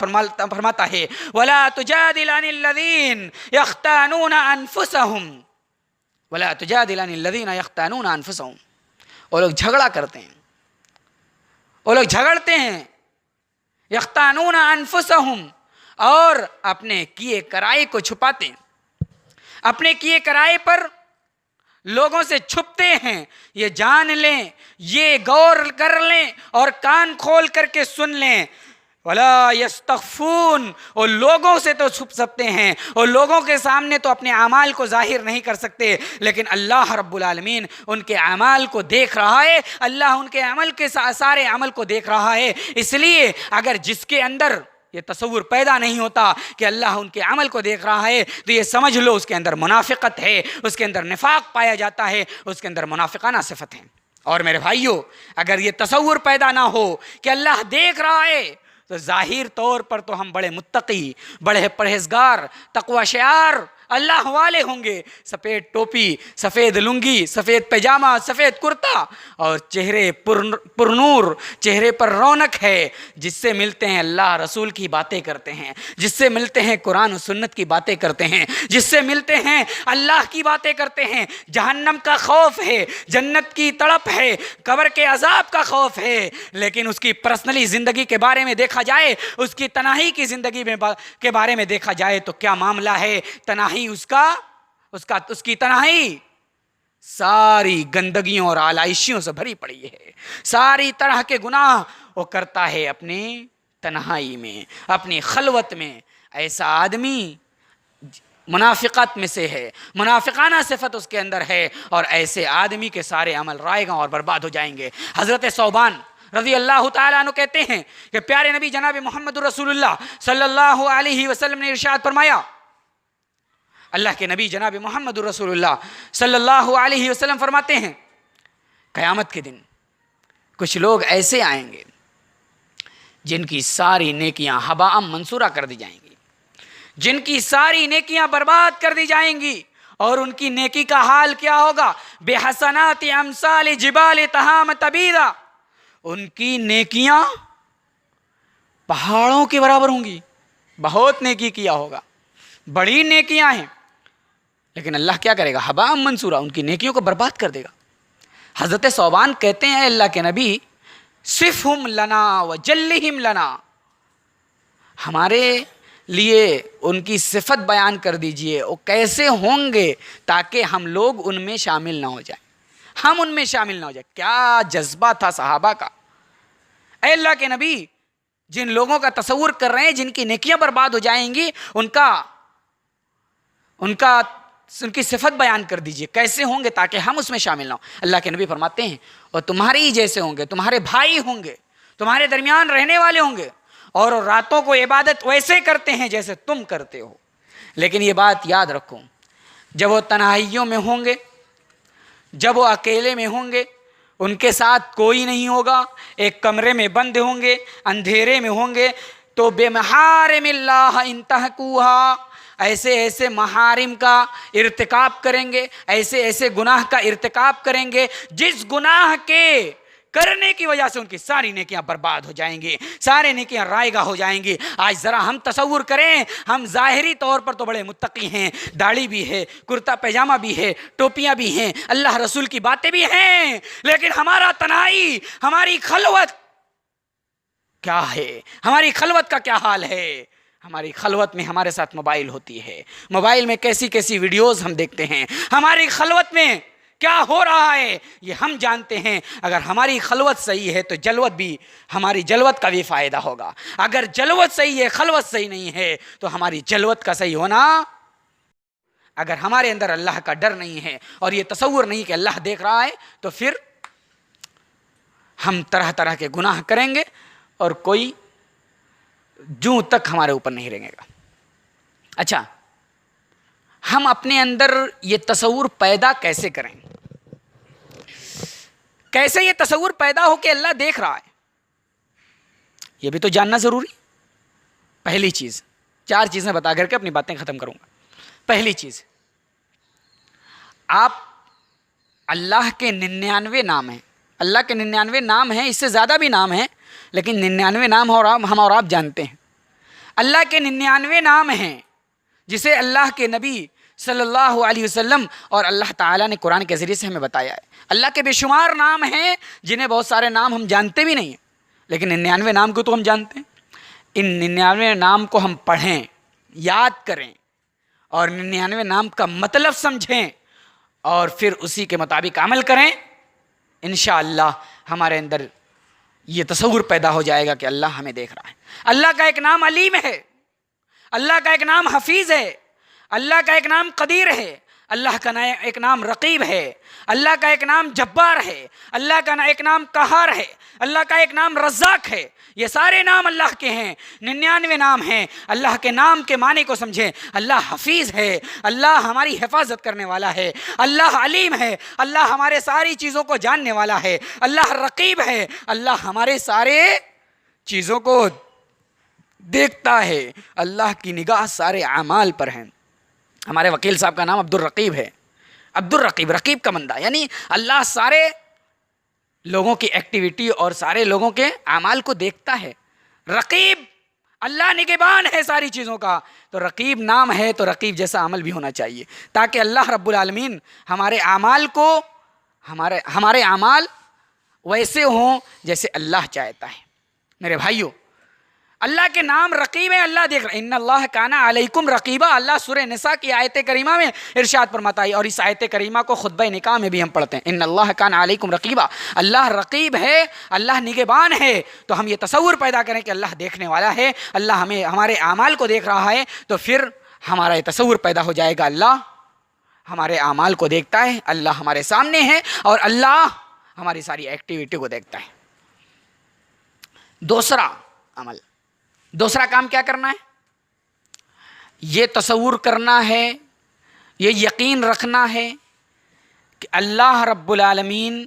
A: فرماتا ہے وَلَا تُجَادِلْ عَنِ الَّذِينَ يَخْتَانُونَ أَنفُسَهُمْ، وَلَا تُجَادِلْ عَنِ الَّذِينَ يَخْتَانُونَ أَنفُسَهُمْ۔ وہ لوگ جھگڑا کرتے ہیں، وہ لوگ جھگڑتے ہیں، يَخْتَانُونَ أَنفُسَهُمْ، اور اپنے کیے کرائے کو چھپاتے ہیں، اپنے کیے کرائے پر لوگوں سے چھپتے ہیں۔ یہ جان لیں، یہ غور کر لیں اور کان کھول کر کے سن لیں، وَلَا يَسْتَخْفُونَ، اور لوگوں سے تو چھپ سکتے ہیں، اور لوگوں کے سامنے تو اپنے اعمال کو ظاہر نہیں کر سکتے، لیکن اللہ رب العالمین ان کے اعمال کو دیکھ رہا ہے، اللہ ان کے عمل کے سارے عمل کو دیکھ رہا ہے۔ اس لیے اگر جس کے اندر یہ تصور پیدا نہیں ہوتا کہ اللہ ان کے عمل کو دیکھ رہا ہے، تو یہ سمجھ لو اس کے اندر منافقت ہے، اس کے اندر نفاق پایا جاتا ہے، اس کے اندر منافقانہ صفت ہے۔ اور میرے بھائیوں، اگر یہ تصور پیدا نہ ہو کہ اللہ دیکھ رہا ہے، تو ظاہر طور پر تو ہم بڑے متقی، بڑے پرہیزگار، تقوی شعار اللہ والے ہوں گے، سفید ٹوپی، سفید لنگی، سفید پیجامہ، سفید کرتا، اور چہرے پرنور، چہرے پر رونق ہے، جس سے ملتے ہیں اللہ رسول کی باتیں کرتے ہیں، جس سے ملتے ہیں قرآن و سنت کی باتیں کرتے ہیں، جس سے ملتے ہیں اللہ کی باتیں کرتے ہیں، جہنم کا خوف ہے، جنت کی تڑپ ہے، قبر کے عذاب کا خوف ہے، لیکن اس کی پرسنلی زندگی کے بارے میں دیکھا جائے، اس کی تنہائی کی زندگی کے بارے میں دیکھا جائے تو کیا معاملہ ہے؟ تنہائی اس کی تنہائی ساری گندگیوں اور آلائشیوں سے بھری پڑی ہے، ساری طرح کے گناہ وہ کرتا ہے اپنی تنہائی میں، اپنی خلوت میں۔ ایسا آدمی منافقت میں سے ہے، منافقانہ صفت اس کے اندر ہے، اور ایسے آدمی کے سارے عمل رائے گا اور برباد ہو جائیں گے۔ حضرت ثوبان رضی اللہ تعالیٰ عنہ کہتے ہیں کہ پیارے نبی جناب محمد رسول اللہ صلی اللہ علیہ وسلم نے ارشاد فرمایا، اللہ کے نبی جناب محمد رسول اللہ صلی اللہ علیہ وسلم فرماتے ہیں، قیامت کے دن کچھ لوگ ایسے آئیں گے جن کی ساری نیکیاں ہباء منصورہ کر دی جائیں گی، جن کی ساری نیکیاں برباد کر دی جائیں گی، اور ان کی نیکی کا حال کیا ہوگا؟ بے حسنات امثال جبال تہام تبیدہ، ان کی نیکیاں پہاڑوں کے برابر ہوں گی، بہت نیکی کیا ہوگا، بڑی نیکیاں ہیں، لیکن اللہ کیا کرے گا؟ ہباء منصورا، ان کی نیکیوں کو برباد کر دے گا۔ حضرت ثوبان کہتے ہیں اللہ کے نبی صفہم لنا وجلہم لنا، ہمارے لیے ان کی صفت بیان کر دیجئے، وہ کیسے ہوں گے تاکہ ہم لوگ ان میں شامل نہ ہو جائیں، ہم ان میں شامل نہ ہو جائیں۔ کیا جذبہ تھا صحابہ کا! اے اللہ کے نبی، جن لوگوں کا تصور کر رہے ہیں جن کی نیکیاں برباد ہو جائیں گی، ان کی صفت بیان کر دیجئے، کیسے ہوں گے تاکہ ہم اس میں شامل نہ ہوں۔ اللہ کے نبی فرماتے ہیں اور تمہارے ہی جیسے ہوں گے، تمہارے بھائی ہوں گے، تمہارے درمیان رہنے والے ہوں گے، اور راتوں کو عبادت ویسے کرتے ہیں جیسے تم کرتے ہو۔ لیکن یہ بات یاد رکھو، جب وہ تنہائیوں میں ہوں گے، جب وہ اکیلے میں ہوں گے، ان کے ساتھ کوئی نہیں ہوگا، ایک کمرے میں بند ہوں گے، اندھیرے میں ہوں گے، تو بے محارم اللہ انتہکوہا، ایسے ایسے محارم کا ارتکاب کریں گے، ایسے ایسے گناہ کا ارتکاب کریں گے جس گناہ کے کرنے کی وجہ سے ان کی ساری نیکیاں برباد ہو جائیں گی، سارے نیکیاں رائگاں ہو جائیں گی۔ آج ذرا ہم تصور کریں، ہم ظاہری طور پر تو بڑے متقی ہیں، داڑھی بھی ہے، کرتا پیجامہ بھی ہے، ٹوپیاں بھی ہیں، اللہ رسول کی باتیں بھی ہیں، لیکن ہمارا تنہائی، ہماری خلوت کیا ہے؟ ہماری خلوت کا کیا حال ہے؟ ہماری خلوت میں ہمارے ساتھ موبائل ہوتی ہے، موبائل میں کیسی کیسی ویڈیوز ہم دیکھتے ہیں، ہماری خلوت میں کیا ہو رہا ہے یہ ہم جانتے ہیں۔ اگر ہماری خلوت صحیح ہے تو جلوت بھی، ہماری جلوت کا بھی فائدہ ہوگا۔ اگر جلوت صحیح ہے، خلوت صحیح نہیں ہے، تو ہماری جلوت کا صحیح ہونا، اگر ہمارے اندر اللہ کا ڈر نہیں ہے اور یہ تصور نہیں کہ اللہ دیکھ رہا ہے، تو پھر ہم طرح طرح کے گناہ کریں گے اور کوئی جوں تک ہمارے اوپر نہیں رہے گا۔ اچھا، ہم اپنے اندر یہ تصور پیدا کیسے کریں؟ کیسے یہ تصور پیدا ہو کہ اللہ دیکھ رہا ہے؟ یہ بھی تو جاننا ضروری۔ پہلی چیز، 4 چیزیں بتا کر کے اپنی باتیں ختم کروں گا۔ پہلی چیز، آپ اللہ کے 99 نام ہیں، اللہ کے 99 نام ہیں، اس سے زیادہ بھی نام ہیں، لیکن 99 نام ہم اور آپ جانتے ہیں۔ اللہ کے 99 نام ہیں جسے اللہ کے نبی صلی اللہ علیہ وسلم اور اللہ تعالیٰ نے قرآن کے ذریعے سے ہمیں بتایا ہے۔ اللہ کے بے شمار نام ہیں جنہیں بہت سارے نام ہم جانتے بھی نہیں ہیں، لیکن 99 نام کو تو ہم جانتے ہیں۔ ان 99 نام کو ہم پڑھیں، یاد کریں، اور 99 نام کا مطلب سمجھیں، اور پھر اسی کے مطابق عمل کریں۔ انشاءاللہ ہمارے اندر یہ تصور پیدا ہو جائے گا کہ اللہ ہمیں دیکھ رہا ہے۔ اللہ کا ایک نام علیم ہے، اللہ کا ایک نام حفیظ ہے، اللہ کا ایک نام قدیر ہے، اللہ کا ایک نام رقیب ہے، اللہ کا ایک نام جبار ہے، اللہ کا ایک نام قہار ہے، اللہ کا ایک نام رزاق ہے۔ یہ سارے نام اللہ کے ہیں، 99 نام ہیں۔ اللہ کے نام کے معنی کو سمجھیں۔ اللہ حفیظ ہے، اللہ ہماری حفاظت کرنے والا ہے، اللہ علیم ہے، اللہ ہمارے ساری چیزوں کو جاننے والا ہے، اللہ رقیب ہے، اللہ ہمارے سارے چیزوں کو دیکھتا ہے، اللہ کی نگاہ سارے اعمال پر ہیں۔ ہمارے وکیل صاحب کا نام عبدالرقیب ہے، عبدالرقیب، رقیب کا بندہ، یعنی اللہ سارے لوگوں کی ایکٹیویٹی اور سارے لوگوں کے اعمال کو دیکھتا ہے۔ رقیب، اللہ نگہبان ہے ساری چیزوں کا، تو رقیب نام ہے تو رقیب جیسا عمل بھی ہونا چاہیے، تاکہ اللہ رب العالمین ہمارے اعمال کو، ہمارے اعمال ویسے ہوں جیسے اللہ چاہتا ہے۔ میرے بھائیوں، اللہ کے نام رقیب ہے، اللہ دیکھ رہا ہے۔ ان اللہ کان علیکم رقیبا، اللہ سورہ نساء کی آیت کریمہ میں ارشاد فرماتا ہے، اور اس آیت کریمہ کو خطبہ نکاح میں بھی ہم پڑھتے ہیں۔ ان اللہ کان علیکم رقیبا، اللہ رقیب ہے، اللہ نگہبان ہے۔ تو ہم یہ تصور پیدا کریں کہ اللہ دیکھنے والا ہے، اللہ ہمیں ہمارے اعمال کو دیکھ رہا ہے، تو پھر ہمارا یہ تصور پیدا ہو جائے گا اللہ ہمارے اعمال کو دیکھتا ہے، اللہ ہمارے سامنے ہے، اور اللہ ہماری ساری ایکٹیویٹی کو دیکھتا ہے۔ دوسرا کام کیا کرنا ہے؟ یہ تصور کرنا ہے، یہ یقین رکھنا ہے کہ اللہ رب العالمین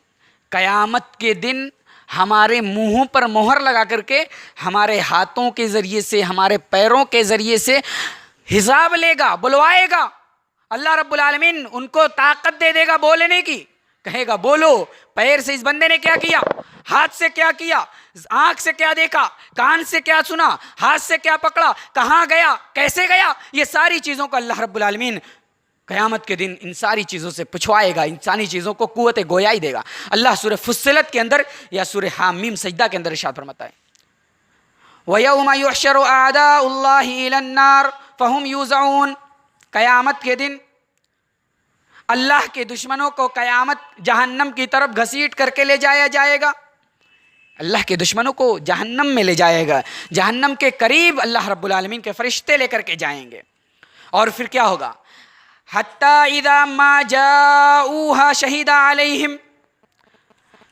A: قیامت کے دن ہمارے منہوں پر مہر لگا کر کے ہمارے ہاتھوں کے ذریعے سے، ہمارے پیروں کے ذریعے سے حساب لے گا، بلوائے گا۔ اللہ رب العالمین ان کو طاقت دے دے گا بولنے کی کہے گا بولو پیر سے اس بندے نے کیا کیا, ہاتھ سے کیا کیا, آنکھ سے کیا دیکھا, کان سے کیا سنا, ہاتھ سے کیا پکڑا, کہاں گیا, کیسے گیا. یہ ساری چیزوں کو اللہ رب العالمین قیامت کے دن ان ساری چیزوں سے پوچھوائے گا, انسانی چیزوں کو قوت گویائی دے گا. اللہ سورہ فصلت کے اندر یا سورہ حامیم سجدہ کے اندر ارشاد فرماتا ہے وَيَوْمَ يُحْشَرُ أَعْدَاءُ اللَّهِ إِلَى النَّارِ فَهُمْ يُوزَعُونَ. قیامت کے دن اللہ کے دشمنوں کو قیامت جہنم کی طرف گھسیٹ کر کے لے جایا جائے گا. اللہ کے دشمنوں کو جہنم میں لے جائے گا, جہنم کے قریب اللہ رب العالمین کے فرشتے لے کر کے جائیں گے. اور پھر کیا ہوگا, حتی اذا ما جاؤوها شہید علیہم,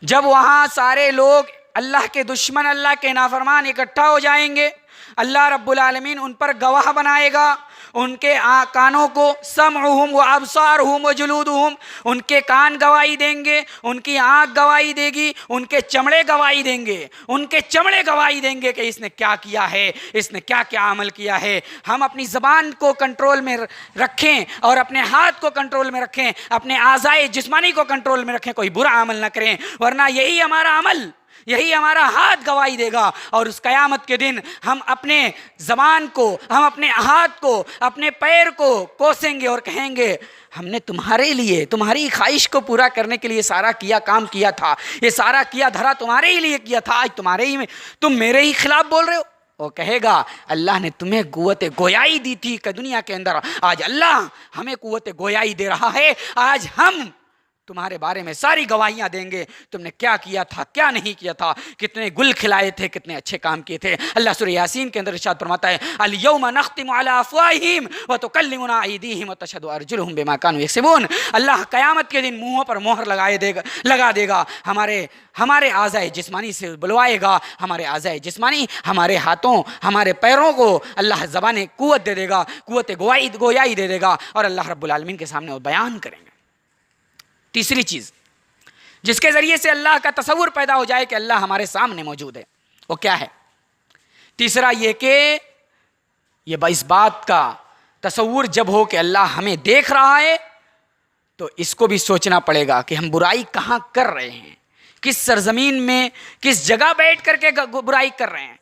A: جب وہاں سارے لوگ اللہ کے دشمن, اللہ کے نافرمان اکٹھا ہو جائیں گے, اللہ رب العالمین ان پر گواہ بنائے گا. ان کے کانوں کو سمعہم و ابصارہم و جلودہم, ان کے کان گواہی دیں گے, ان کی آنکھ گواہی دے گی, ان کے چمڑے گواہی دیں گے, ان کے چمڑے گواہی دیں گے کہ اس نے کیا کیا ہے, اس نے کیا کیا عمل کیا ہے. ہم اپنی زبان کو کنٹرول میں رکھیں اور اپنے ہاتھ کو کنٹرول میں رکھیں, اپنے اعضائے جسمانی کو کنٹرول میں رکھیں, کوئی برا عمل نہ کریں, ورنہ یہی ہمارا عمل, یہی ہمارا ہاتھ گواہی دے گا. اور اس قیامت کے دن ہم اپنے زبان کو, ہم اپنے ہاتھ کو, اپنے پیر کو کوسیں گے اور کہیں گے ہم نے تمہارے لیے, تمہاری خواہش کو پورا کرنے کے لیے سارا کام کیا تھا, یہ سارا کیا دھرا تمہارے ہی لیے کیا تھا, آج تمہارے ہی میں تم میرے ہی خلاف بول رہے ہو. وہ کہے گا اللہ نے تمہیں قوت گویائی دی تھی کہ دنیا کے اندر, آج اللہ ہمیں قوت گویائی دے رہا ہے, آج ہم تمہارے بارے میں ساری گواہیاں دیں گے, تم نے کیا کیا تھا, کیا نہیں کیا تھا, کتنے گل کھلائے تھے, کتنے اچھے کام کیے تھے. اللہ سورہ یاسین کے اندر ارشاد فرماتا ہے الیوم نختم علی افواہہم وتکلمنا ایدیہم وتشہد ارجلہم بما کانوا یکسبون. اللہ قیامت کے دن منہوں پر مہر لگا دے گا, ہمارے اعضائے جسمانی سے بلوائے گا, ہمارے اعضائے جسمانی, ہمارے ہاتھوں, ہمارے پیروں کو اللہ زبان قوت دے دے گا, قوت گویائی دے دے گا, اور اللہ رب العالمین کے سامنے وہ بیان کریں گے. تیسری چیز جس کے ذریعے سے اللہ کا تصور پیدا ہو جائے کہ اللہ ہمارے سامنے موجود ہے, وہ کیا ہے؟ تیسرا یہ کہ یہ اس بات کا تصور جب ہو کہ اللہ ہمیں دیکھ رہا ہے تو اس کو بھی سوچنا پڑے گا کہ ہم برائی کہاں کر رہے ہیں, کس سرزمین میں, کس جگہ بیٹھ کر کے برائی کر رہے ہیں.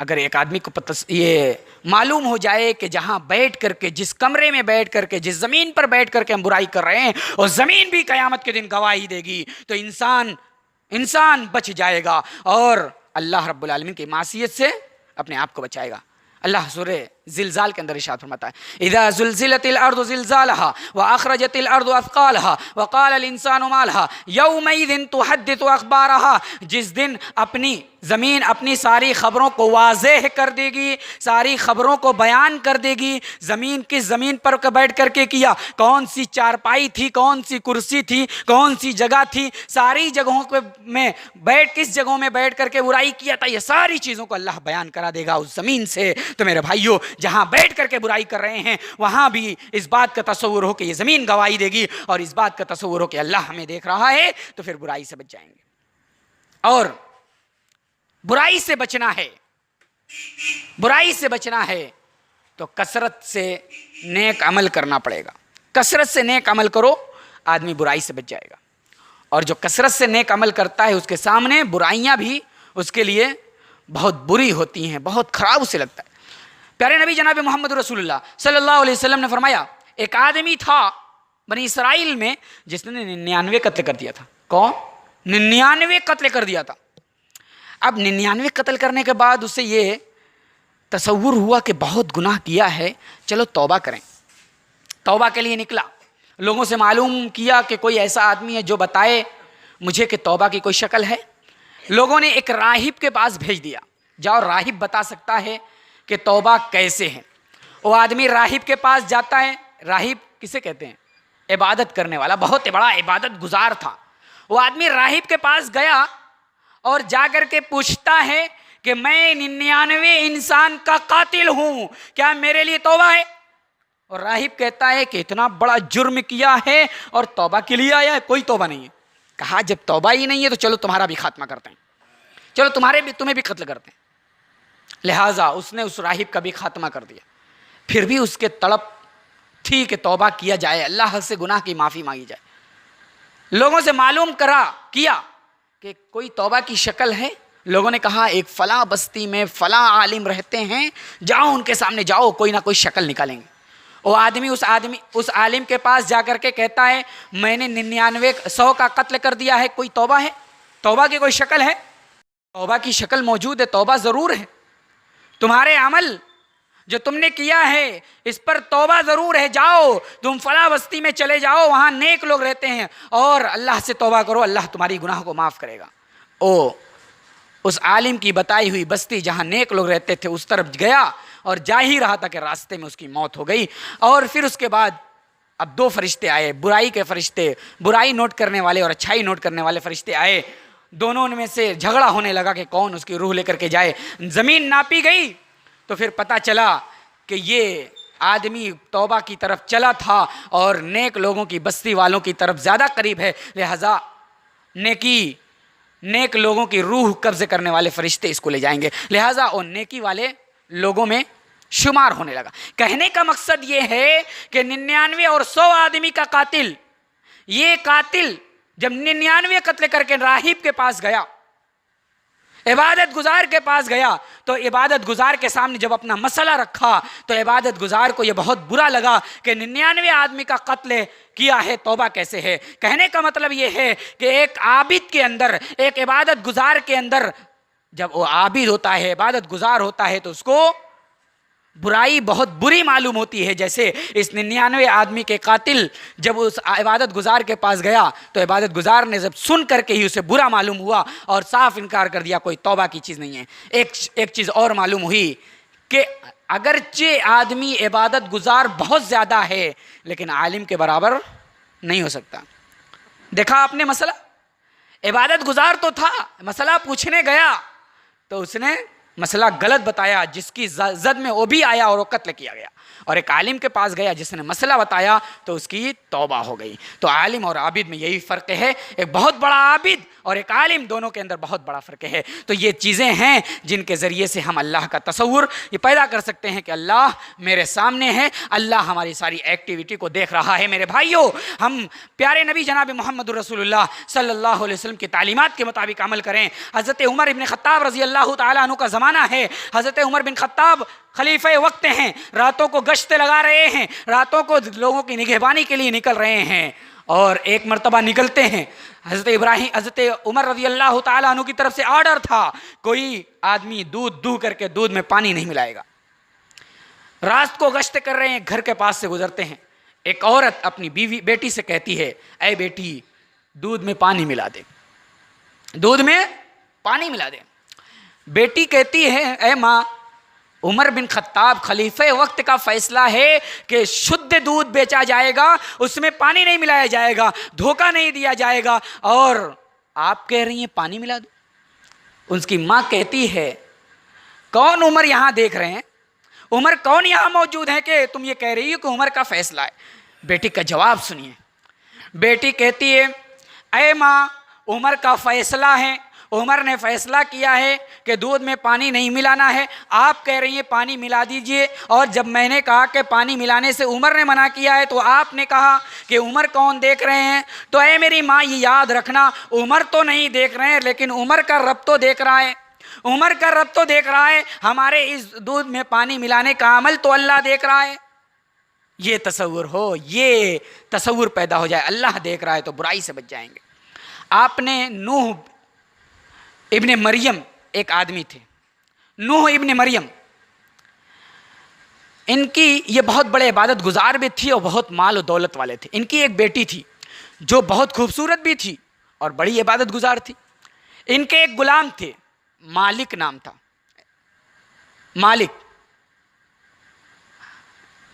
A: اگر ایک آدمی کو یہ معلوم ہو جائے کہ جہاں بیٹھ کر کے, جس کمرے میں بیٹھ کر کے, جس زمین پر بیٹھ کر کے ہم برائی کر رہے ہیں, اور زمین بھی قیامت کے دن گواہی دے گی, تو انسان بچ جائے گا اور اللہ رب العالمین کی معصیت سے اپنے آپ کو بچائے گا. اللہ سورہ زلزال کے اندر ارشاد فرماتا ہے اذا زلزلت الارض زلزالها واخرجت الارض اثقالها وقال الانسان ما لها يومئذ تحدث اخبارها. جس دن اپنی زمین اپنی ساری خبروں کو واضح کر دے گی, ساری خبروں کو بیان کر دے گی. زمین کس زمین پر بیٹھ کر کے کیا, کون سی چارپائی تھی, کون سی کرسی تھی, کون سی جگہ تھی, ساری جگہوں میں کس جگہوں میں بیٹھ کر کے برائی کیا تھا, یہ ساری چیزوں کو اللہ بیان کرا دے گا اس زمین سے. تو میرے بھائیوں, جہاں بیٹھ کر کے برائی کر رہے ہیں وہاں بھی اس بات کا تصور ہو کہ یہ زمین گواہی دے گی, اور اس بات کا تصور ہو کہ اللہ ہمیں دیکھ رہا ہے, تو پھر برائی سے بچ جائیں گے. اور برائی سے بچنا ہے, برائی سے بچنا ہے تو کثرت سے نیک عمل کرنا پڑے گا. کثرت سے نیک عمل کرو, آدمی برائی سے بچ جائے گا. اور جو کثرت سے نیک عمل کرتا ہے اس کے سامنے برائیاں بھی اس کے لیے بہت بری ہوتی ہیں, بہت خراب اسے لگتا ہے. پیارے نبی جناب محمد رسول اللہ صلی اللہ علیہ وسلم نے فرمایا ایک آدمی تھا بنی اسرائیل میں جس نے 99 قتل کر دیا تھا. کون؟ 99 قتل کر دیا تھا. اب 99 قتل کرنے کے بعد اسے یہ تصور ہوا کہ بہت گناہ کیا ہے, چلو توبہ کریں. توبہ کے لیے نکلا, لوگوں سے معلوم کیا کہ کوئی ایسا آدمی ہے جو بتائے مجھے کہ توبہ کی کوئی شکل ہے. لوگوں نے ایک راہب کے پاس بھیج دیا, جاؤ راہب بتا سکتا ہے کہ توبہ کیسے ہے. وہ آدمی راہب کے پاس جاتا ہے. راہب کسے کہتے ہیں؟ عبادت کرنے والا, بہت بڑا عبادت گزار تھا. وہ آدمی راہب کے پاس گیا اور جا کر کے پوچھتا ہے کہ میں 99 انسان کا قاتل ہوں, کیا میرے لیے توبہ ہے؟ اور راہب کہتا ہے کہ اتنا بڑا جرم کیا ہے اور توبہ کے لیے آیا ہے, کوئی توبہ نہیں ہے. کہا جب توبہ ہی نہیں ہے تو چلو تمہارا بھی خاتمہ کرتے ہیں, چلو تمہیں بھی قتل کرتے ہیں. لہٰذا اس نے اس راہب کا بھی خاتمہ کر دیا. پھر بھی اس کے طلب تھی کہ توبہ کیا جائے, اللہ سے گناہ کی معافی مانگی جائے. لوگوں سے معلوم کیا کہ کوئی توبہ کی شکل ہے. لوگوں نے کہا ایک فلاں بستی میں فلاں عالم رہتے ہیں، جاؤ ان کے سامنے جاؤ، کوئی نہ کوئی شکل نکالیں گے. وہ آدمی اس عالم کے پاس جا کر کے کہتا ہے میں نے 99 کا قتل کر دیا ہے، کوئی توبہ ہے؟ توبہ کی کوئی شکل ہے؟ توبہ کی شکل موجود ہے، توبہ ضرور ہے. تمہارے عمل جو تم نے کیا ہے اس پر توبہ ضرور ہے، جاؤ تم فلاں بستی میں چلے جاؤ، وہاں نیک لوگ رہتے ہیں اور اللہ سے توبہ کرو، اللہ تمہاری گناہ کو معاف کرے گا. اس عالم کی بتائی ہوئی بستی جہاں نیک لوگ رہتے تھے اس طرف گیا اور جا ہی رہا تھا کہ راستے میں اس کی موت ہو گئی. اور پھر اس کے بعد اب 2 فرشتے آئے، برائی کے فرشتے، برائی نوٹ کرنے والے اور اچھائی نوٹ کرنے والے فرشتے آئے. دونوں میں سے جھگڑا ہونے لگا کہ کون اس کی روح لے کر کے جائے. زمین ناپی گئی تو پھر پتہ چلا کہ یہ آدمی توبہ کی طرف چلا تھا اور نیک لوگوں کی بستی والوں کی طرف زیادہ قریب ہے، لہذا نیک لوگوں کی روح قبضے کرنے والے فرشتے اس کو لے جائیں گے، لہذا وہ نیکی والے لوگوں میں شمار ہونے لگا. کہنے کا مقصد یہ ہے کہ 99 اور 100 آدمی کا قاتل، یہ قاتل جب 99 قتل کر کے راہب کے پاس گیا، عبادت گزار کے پاس گیا، تو عبادت گزار کے سامنے جب اپنا مسئلہ رکھا تو عبادت گزار کو یہ بہت برا لگا کہ 99 آدمی کا قتل کیا ہے، توبہ کیسے ہے. کہنے کا مطلب یہ ہے کہ ایک عابد کے اندر، ایک عبادت گزار کے اندر جب وہ عابد ہوتا ہے، عبادت گزار ہوتا ہے تو اس کو برائی بہت بری معلوم ہوتی ہے. جیسے اس 99 آدمی کے قاتل جب اس عبادت گزار کے پاس گیا تو عبادت گزار نے جب سن کر کے ہی اسے برا معلوم ہوا اور صاف انکار کر دیا، کوئی توبہ کی چیز نہیں ہے. ایک چیز اور معلوم ہوئی کہ اگرچہ آدمی عبادت گزار بہت زیادہ ہے لیکن عالم کے برابر نہیں ہو سکتا. دیکھا آپ نے مسئلہ، عبادت گزار تو تھا، مسئلہ پوچھنے گیا تو اس نے مسئلہ غلط بتایا، جس کی زد میں وہ بھی آیا اور وہ قتل کیا گیا. اور ایک عالم کے پاس گیا جس نے مسئلہ بتایا تو اس کی توبہ ہو گئی. تو عالم اور عابد میں یہی فرق ہے، ایک بہت بڑا عابد اور ایک عالم، دونوں کے اندر بہت بڑا فرق ہے. تو یہ چیزیں ہیں جن کے ذریعے سے ہم اللہ کا تصور یہ پیدا کر سکتے ہیں کہ اللہ میرے سامنے ہے، اللہ ہماری ساری ایکٹیویٹی کو دیکھ رہا ہے. میرے بھائیوں، ہم پیارے نبی جناب محمد رسول اللہ صلی اللہ علیہ وسلم کی تعلیمات کے مطابق عمل کریں. حضرت عمر بن خطاب رضی اللہ تعالیٰ عنہ کا زمانہ ہے. حضرت عمر بن خطاب خلیفہ وقت ہیں، راتوں کو گشت لگا رہے ہیں، راتوں کو لوگوں کی نگہبانی کے لیے نکل رہے ہیں. اور ایک مرتبہ نکلتے ہیں، حضرت عمر رضی اللہ تعالیٰ عنہ کی طرف سے آرڈر تھا کوئی آدمی دودھ دو کر کے دودھ میں پانی نہیں ملائے گا. رات کو گشت کر رہے ہیں، گھر کے پاس سے گزرتے ہیں، ایک عورت اپنی بیٹی سے کہتی ہے اے بیٹی دودھ میں پانی ملا دے، دودھ میں پانی ملا دے. بیٹی کہتی ہے اے ماں، عمر بن خطاب خلیفہ وقت کا فیصلہ ہے کہ شدھ دودھ بیچا جائے گا، اس میں پانی نہیں ملایا جائے گا، دھوکہ نہیں دیا جائے گا، اور آپ کہہ رہی ہیں پانی ملا دو. اس کی ماں کہتی ہے کون عمر یہاں دیکھ رہے ہیں، عمر کون یہاں موجود ہے کہ تم یہ کہہ رہی ہو کہ عمر کا فیصلہ ہے. بیٹی کا جواب سنیے. بیٹی کہتی ہے اے ماں، عمر کا فیصلہ ہے، عمر نے فیصلہ کیا ہے کہ دودھ میں پانی نہیں ملانا ہے، آپ کہہ رہی ہیں پانی ملا دیجئے، اور جب میں نے کہا کہ پانی ملانے سے عمر نے منع کیا ہے تو آپ نے کہا کہ عمر کون دیکھ رہے ہیں. تو اے میری ماں یہ یاد رکھنا، عمر تو نہیں دیکھ رہے ہیں لیکن عمر کا رب تو دیکھ رہا ہے، عمر کا رب تو دیکھ رہا ہے، ہمارے اس دودھ میں پانی ملانے کا عمل تو اللہ دیکھ رہا ہے. یہ تصور ہو، یہ تصور پیدا ہو جائے اللہ دیکھ رہا ہے تو برائی سے بچ جائیں گے. آپ نے نوح ابن مریم ایک آدمی تھے، نوح ابن مریم، ان کی یہ بہت بڑے عبادت گزار بھی تھی اور بہت مال و دولت والے تھے. ان کی ایک بیٹی تھی جو بہت خوبصورت بھی تھی اور بڑی عبادت گزار تھی. ان کے ایک غلام تھے، مالک نام تھا، مالک،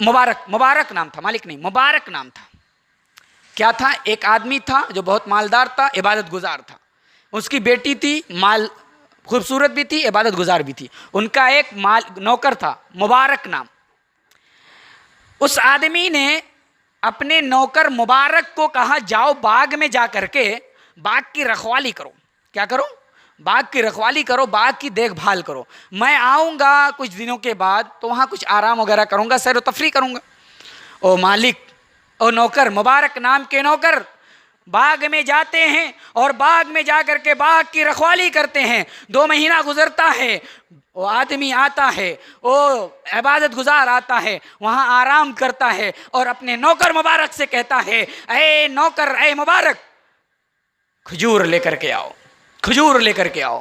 A: مبارک نام تھا، مالک نہیں مبارک نام تھا. کیا تھا؟ ایک آدمی تھا جو بہت مالدار تھا، عبادت گزار تھا. اس کی بیٹی تھی، خوبصورت بھی تھی، عبادت گزار بھی تھی. ان کا ایک نوکر تھا، مبارک نام. اس آدمی نے اپنے نوکر مبارک کو کہا جاؤ باغ میں جا کر کے باغ کی رکھوالی کرو. کیا کرو؟ باغ کی رکھوالی کرو، باغ کی دیکھ بھال کرو. میں آؤں گا کچھ دنوں کے بعد تو وہاں کچھ آرام وغیرہ کروں گا، سیر و تفریح کروں گا. او مالک، او نوکر، مبارک نام کے نوکر باغ میں جاتے ہیں اور باغ میں جا کر کے باغ کی رکھوالی کرتے ہیں. 2 مہینہ گزرتا ہے, وہ آدمی آتا ہے, وہ عبادت گزار آتا ہے, وہاں آرام کرتا ہے اور اپنے نوکر مبارک سے کہتا ہے, اے نوکر, اے مبارک, کھجور لے کر کے آؤ, کھجور لے کر کے آؤ.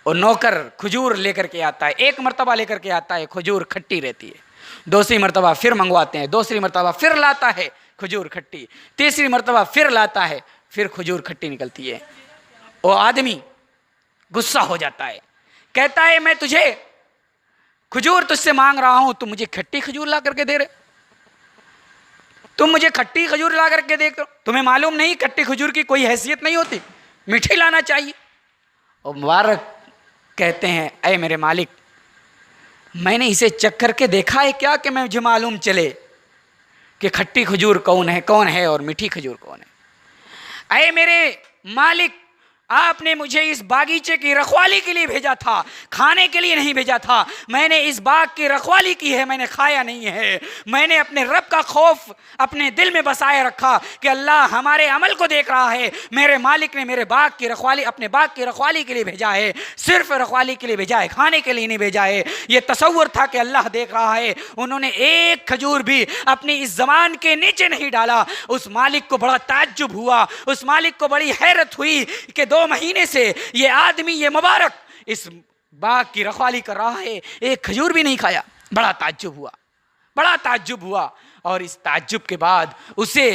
A: اور نوکر کھجور لے کر کے آتا ہے. 1 مرتبہ لے کر کے آتا ہے, کھجور کھٹی رہتی ہے. 2ری مرتبہ پھر منگواتے ہیں, 2ری مرتبہ پھر لاتا ہے, کھجور کھٹی. 3ری مرتبہ پھر لاتا ہے, پھر کھجور کھٹی نکلتی ہے. وہ آدمی غصہ ہو جاتا ہے, کہتا ہے میں تجھے کھجور تجھ سے مانگ رہا ہوں, تم مجھے کھٹی کھجور لا کر کے دے رہے, تم مجھے کھٹی کھجور لا کر کے دے کر, تمہیں معلوم نہیں کھٹی کھجور کی کوئی حیثیت نہیں ہوتی, میٹھی لانا چاہیے. اور مبارک کہتے ہیں, اے میرے مالک, میں نے اسے چکھ کر کے دیکھا ہے کیا کہ مجھے معلوم چلے کہ کھٹی کھجور کون ہے اور میٹھی کھجور کون ہے. اے میرے مالک, آپ نے مجھے اس باغیچے کی رکھوالی کے لیے بھیجا تھا, کھانے کے لیے نہیں بھیجا تھا. میں نے اس باغ کی رکھوالی کی ہے, میں نے کھایا نہیں ہے. میں نے اپنے رب کا خوف اپنے دل میں بسائے رکھا کہ اللہ ہمارے عمل کو دیکھ رہا ہے. میرے مالک نے میرے باغ کی رکھوالی, اپنے باغ کی رکھوالی کے لیے بھیجا ہے, صرف رکھوالی کے لیے بھیجا ہے, کھانے کے لیے نہیں بھیجا ہے. یہ تصور تھا کہ اللہ دیکھ رہا ہے. انہوں نے ایک کھجور بھی اپنی اس زبان کے نیچے نہیں ڈالا. اس مالک کو بڑا تعجب ہوا, اس مالک کو بڑی حیرت ہوئی کہ 2 مہینے سے یہ آدمی, یہ مبارک اس باغ کی رکھوالی کر رہا ہے, ایک کھجور بھی نہیں کھایا. بڑا تعجب ہوا, بڑا تعجب ہوا. اور اس تعجب کے بعد اسے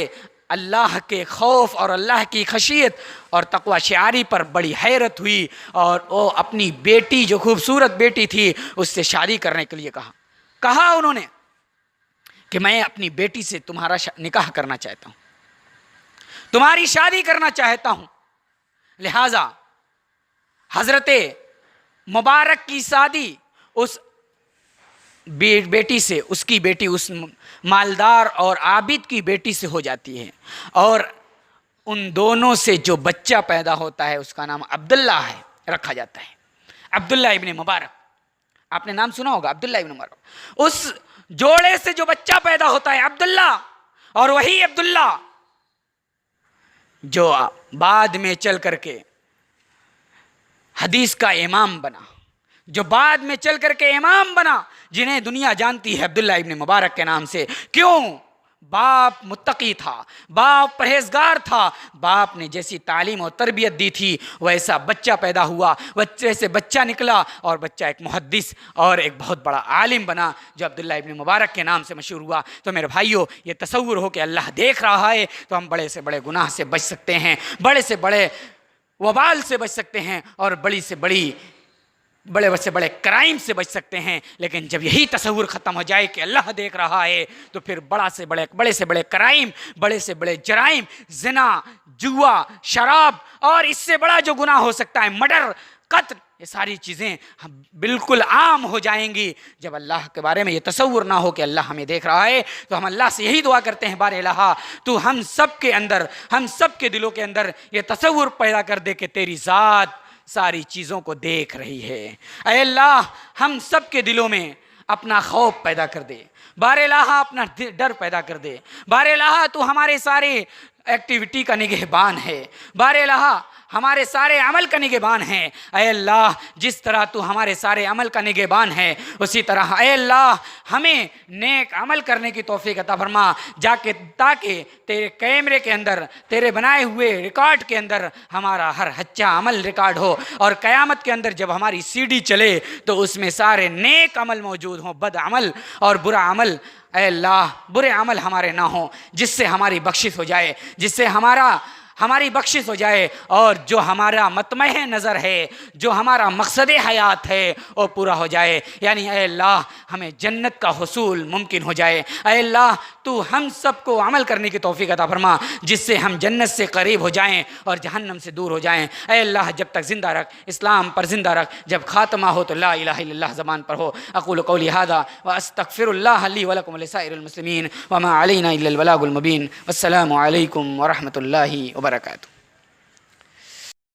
A: اللہ کے خوف اور اللہ کی خشیت اور تقوی شعاری پر بڑی حیرت ہوئی, اور وہ اپنی بیٹی, جو خوبصورت بیٹی تھی, اس سے شادی کرنے کے لیے کہا انہوں نے کہ میں اپنی بیٹی سے تمہارا نکاح کرنا چاہتا ہوں, تمہاری شادی کرنا چاہتا ہوں. لہذا حضرت مبارک کی شادی اس بیٹی سے, اس کی بیٹی اس مالدار اور عابد کی بیٹی سے ہو جاتی ہے, اور ان دونوں سے جو بچہ پیدا ہوتا ہے اس کا نام عبداللہ ہے, رکھا جاتا ہے عبداللہ ابن مبارک. آپ نے نام سنا ہوگا عبداللہ ابن مبارک. اس جوڑے سے جو بچہ پیدا ہوتا ہے عبداللہ, اور وہی عبداللہ جو بعد میں چل کر کے حدیث کا امام بنا, جو بعد میں چل کر کے امام بنا, جنہیں دنیا جانتی ہے عبداللہ ابن مبارک کے نام سے. کیوں؟ باپ متقی تھا, باپ پرہیزگار تھا, باپ نے جیسی تعلیم اور تربیت دی تھی ویسا بچہ پیدا ہوا, بچے سے بچہ نکلا, اور بچہ ایک محدث اور ایک بہت بڑا عالم بنا جو عبداللہ ابن مبارک کے نام سے مشہور ہوا. تو میرے بھائیوں, یہ تصور ہو کہ اللہ دیکھ رہا ہے تو ہم بڑے سے بڑے گناہ سے بچ سکتے ہیں, بڑے سے بڑے وبال سے بچ سکتے ہیں, اور بڑے سے بڑے کرائم سے بچ سکتے ہیں. لیکن جب یہی تصور ختم ہو جائے کہ اللہ دیکھ رہا ہے تو پھر بڑے سے بڑے کرائم, بڑے سے بڑے جرائم, زنا, جوا, شراب, اور اس سے بڑا جو گناہ ہو سکتا ہے مرڈر, قتل, یہ ساری چیزیں بالکل عام ہو جائیں گی. جب اللہ کے بارے میں یہ تصور نہ ہو کہ اللہ ہمیں دیکھ رہا ہے تو ہم اللہ سے یہی دعا کرتے ہیں, بار الہ تو ہم سب کے اندر, ہم سب کے دلوں کے اندر یہ تصور پیدا کر دے کہ تیری ذات ساری چیزوں کو دیکھ رہی ہے. اے اللہ, ہم سب کے دلوں میں اپنا خوف پیدا کر دے, بار الہ اپنا ڈر پیدا کر دے. بار الہ تو ہمارے سارے ایکٹیویٹی کا نگہبان ہے, بار الہ ہمارے سارے عمل کا نگہبان ہے. اے اللہ, جس طرح تو ہمارے سارے عمل کا نگہبان ہے, اسی طرح اے اللہ ہمیں نیک عمل کرنے کی توفیق عطا فرما, تاکہ تیرے کیمرے کے اندر, تیرے بنائے ہوئے ریکارڈ کے اندر ہمارا ہر ہچا عمل ریکارڈ ہو, اور قیامت کے اندر جب ہماری سی ڈی چلے تو اس میں سارے نیک عمل موجود ہوں, بد عمل اور برا عمل. اے اللہ, برے عمل ہمارے نہ ہوں, جس سے ہماری بخشش ہو جائے, جس سے ہماری بخشش ہو جائے, اور جو ہمارا مطمع نظر ہے, جو ہمارا مقصد حیات ہے وہ پورا ہو جائے. یعنی اے اللہ ہمیں جنت کا حصول ممکن ہو جائے. اے اللہ تو ہم سب کو عمل کرنے کی توفیق عطا فرما جس سے ہم جنت سے قریب ہو جائیں اور جہنم سے دور ہو جائیں. اے اللہ جب تک زندہ رکھ, اسلام پر زندہ رکھ, جب خاتمہ ہو تو لا الہ الا اللہ زبان پر ہو. اقول قولی ھذا واستغفر اللہ لی ولکم ولسائر المسلمین وما علینا الا البلاغ المبین. والسلام علیکم ورحمۃ اللہ وبرکاتہ.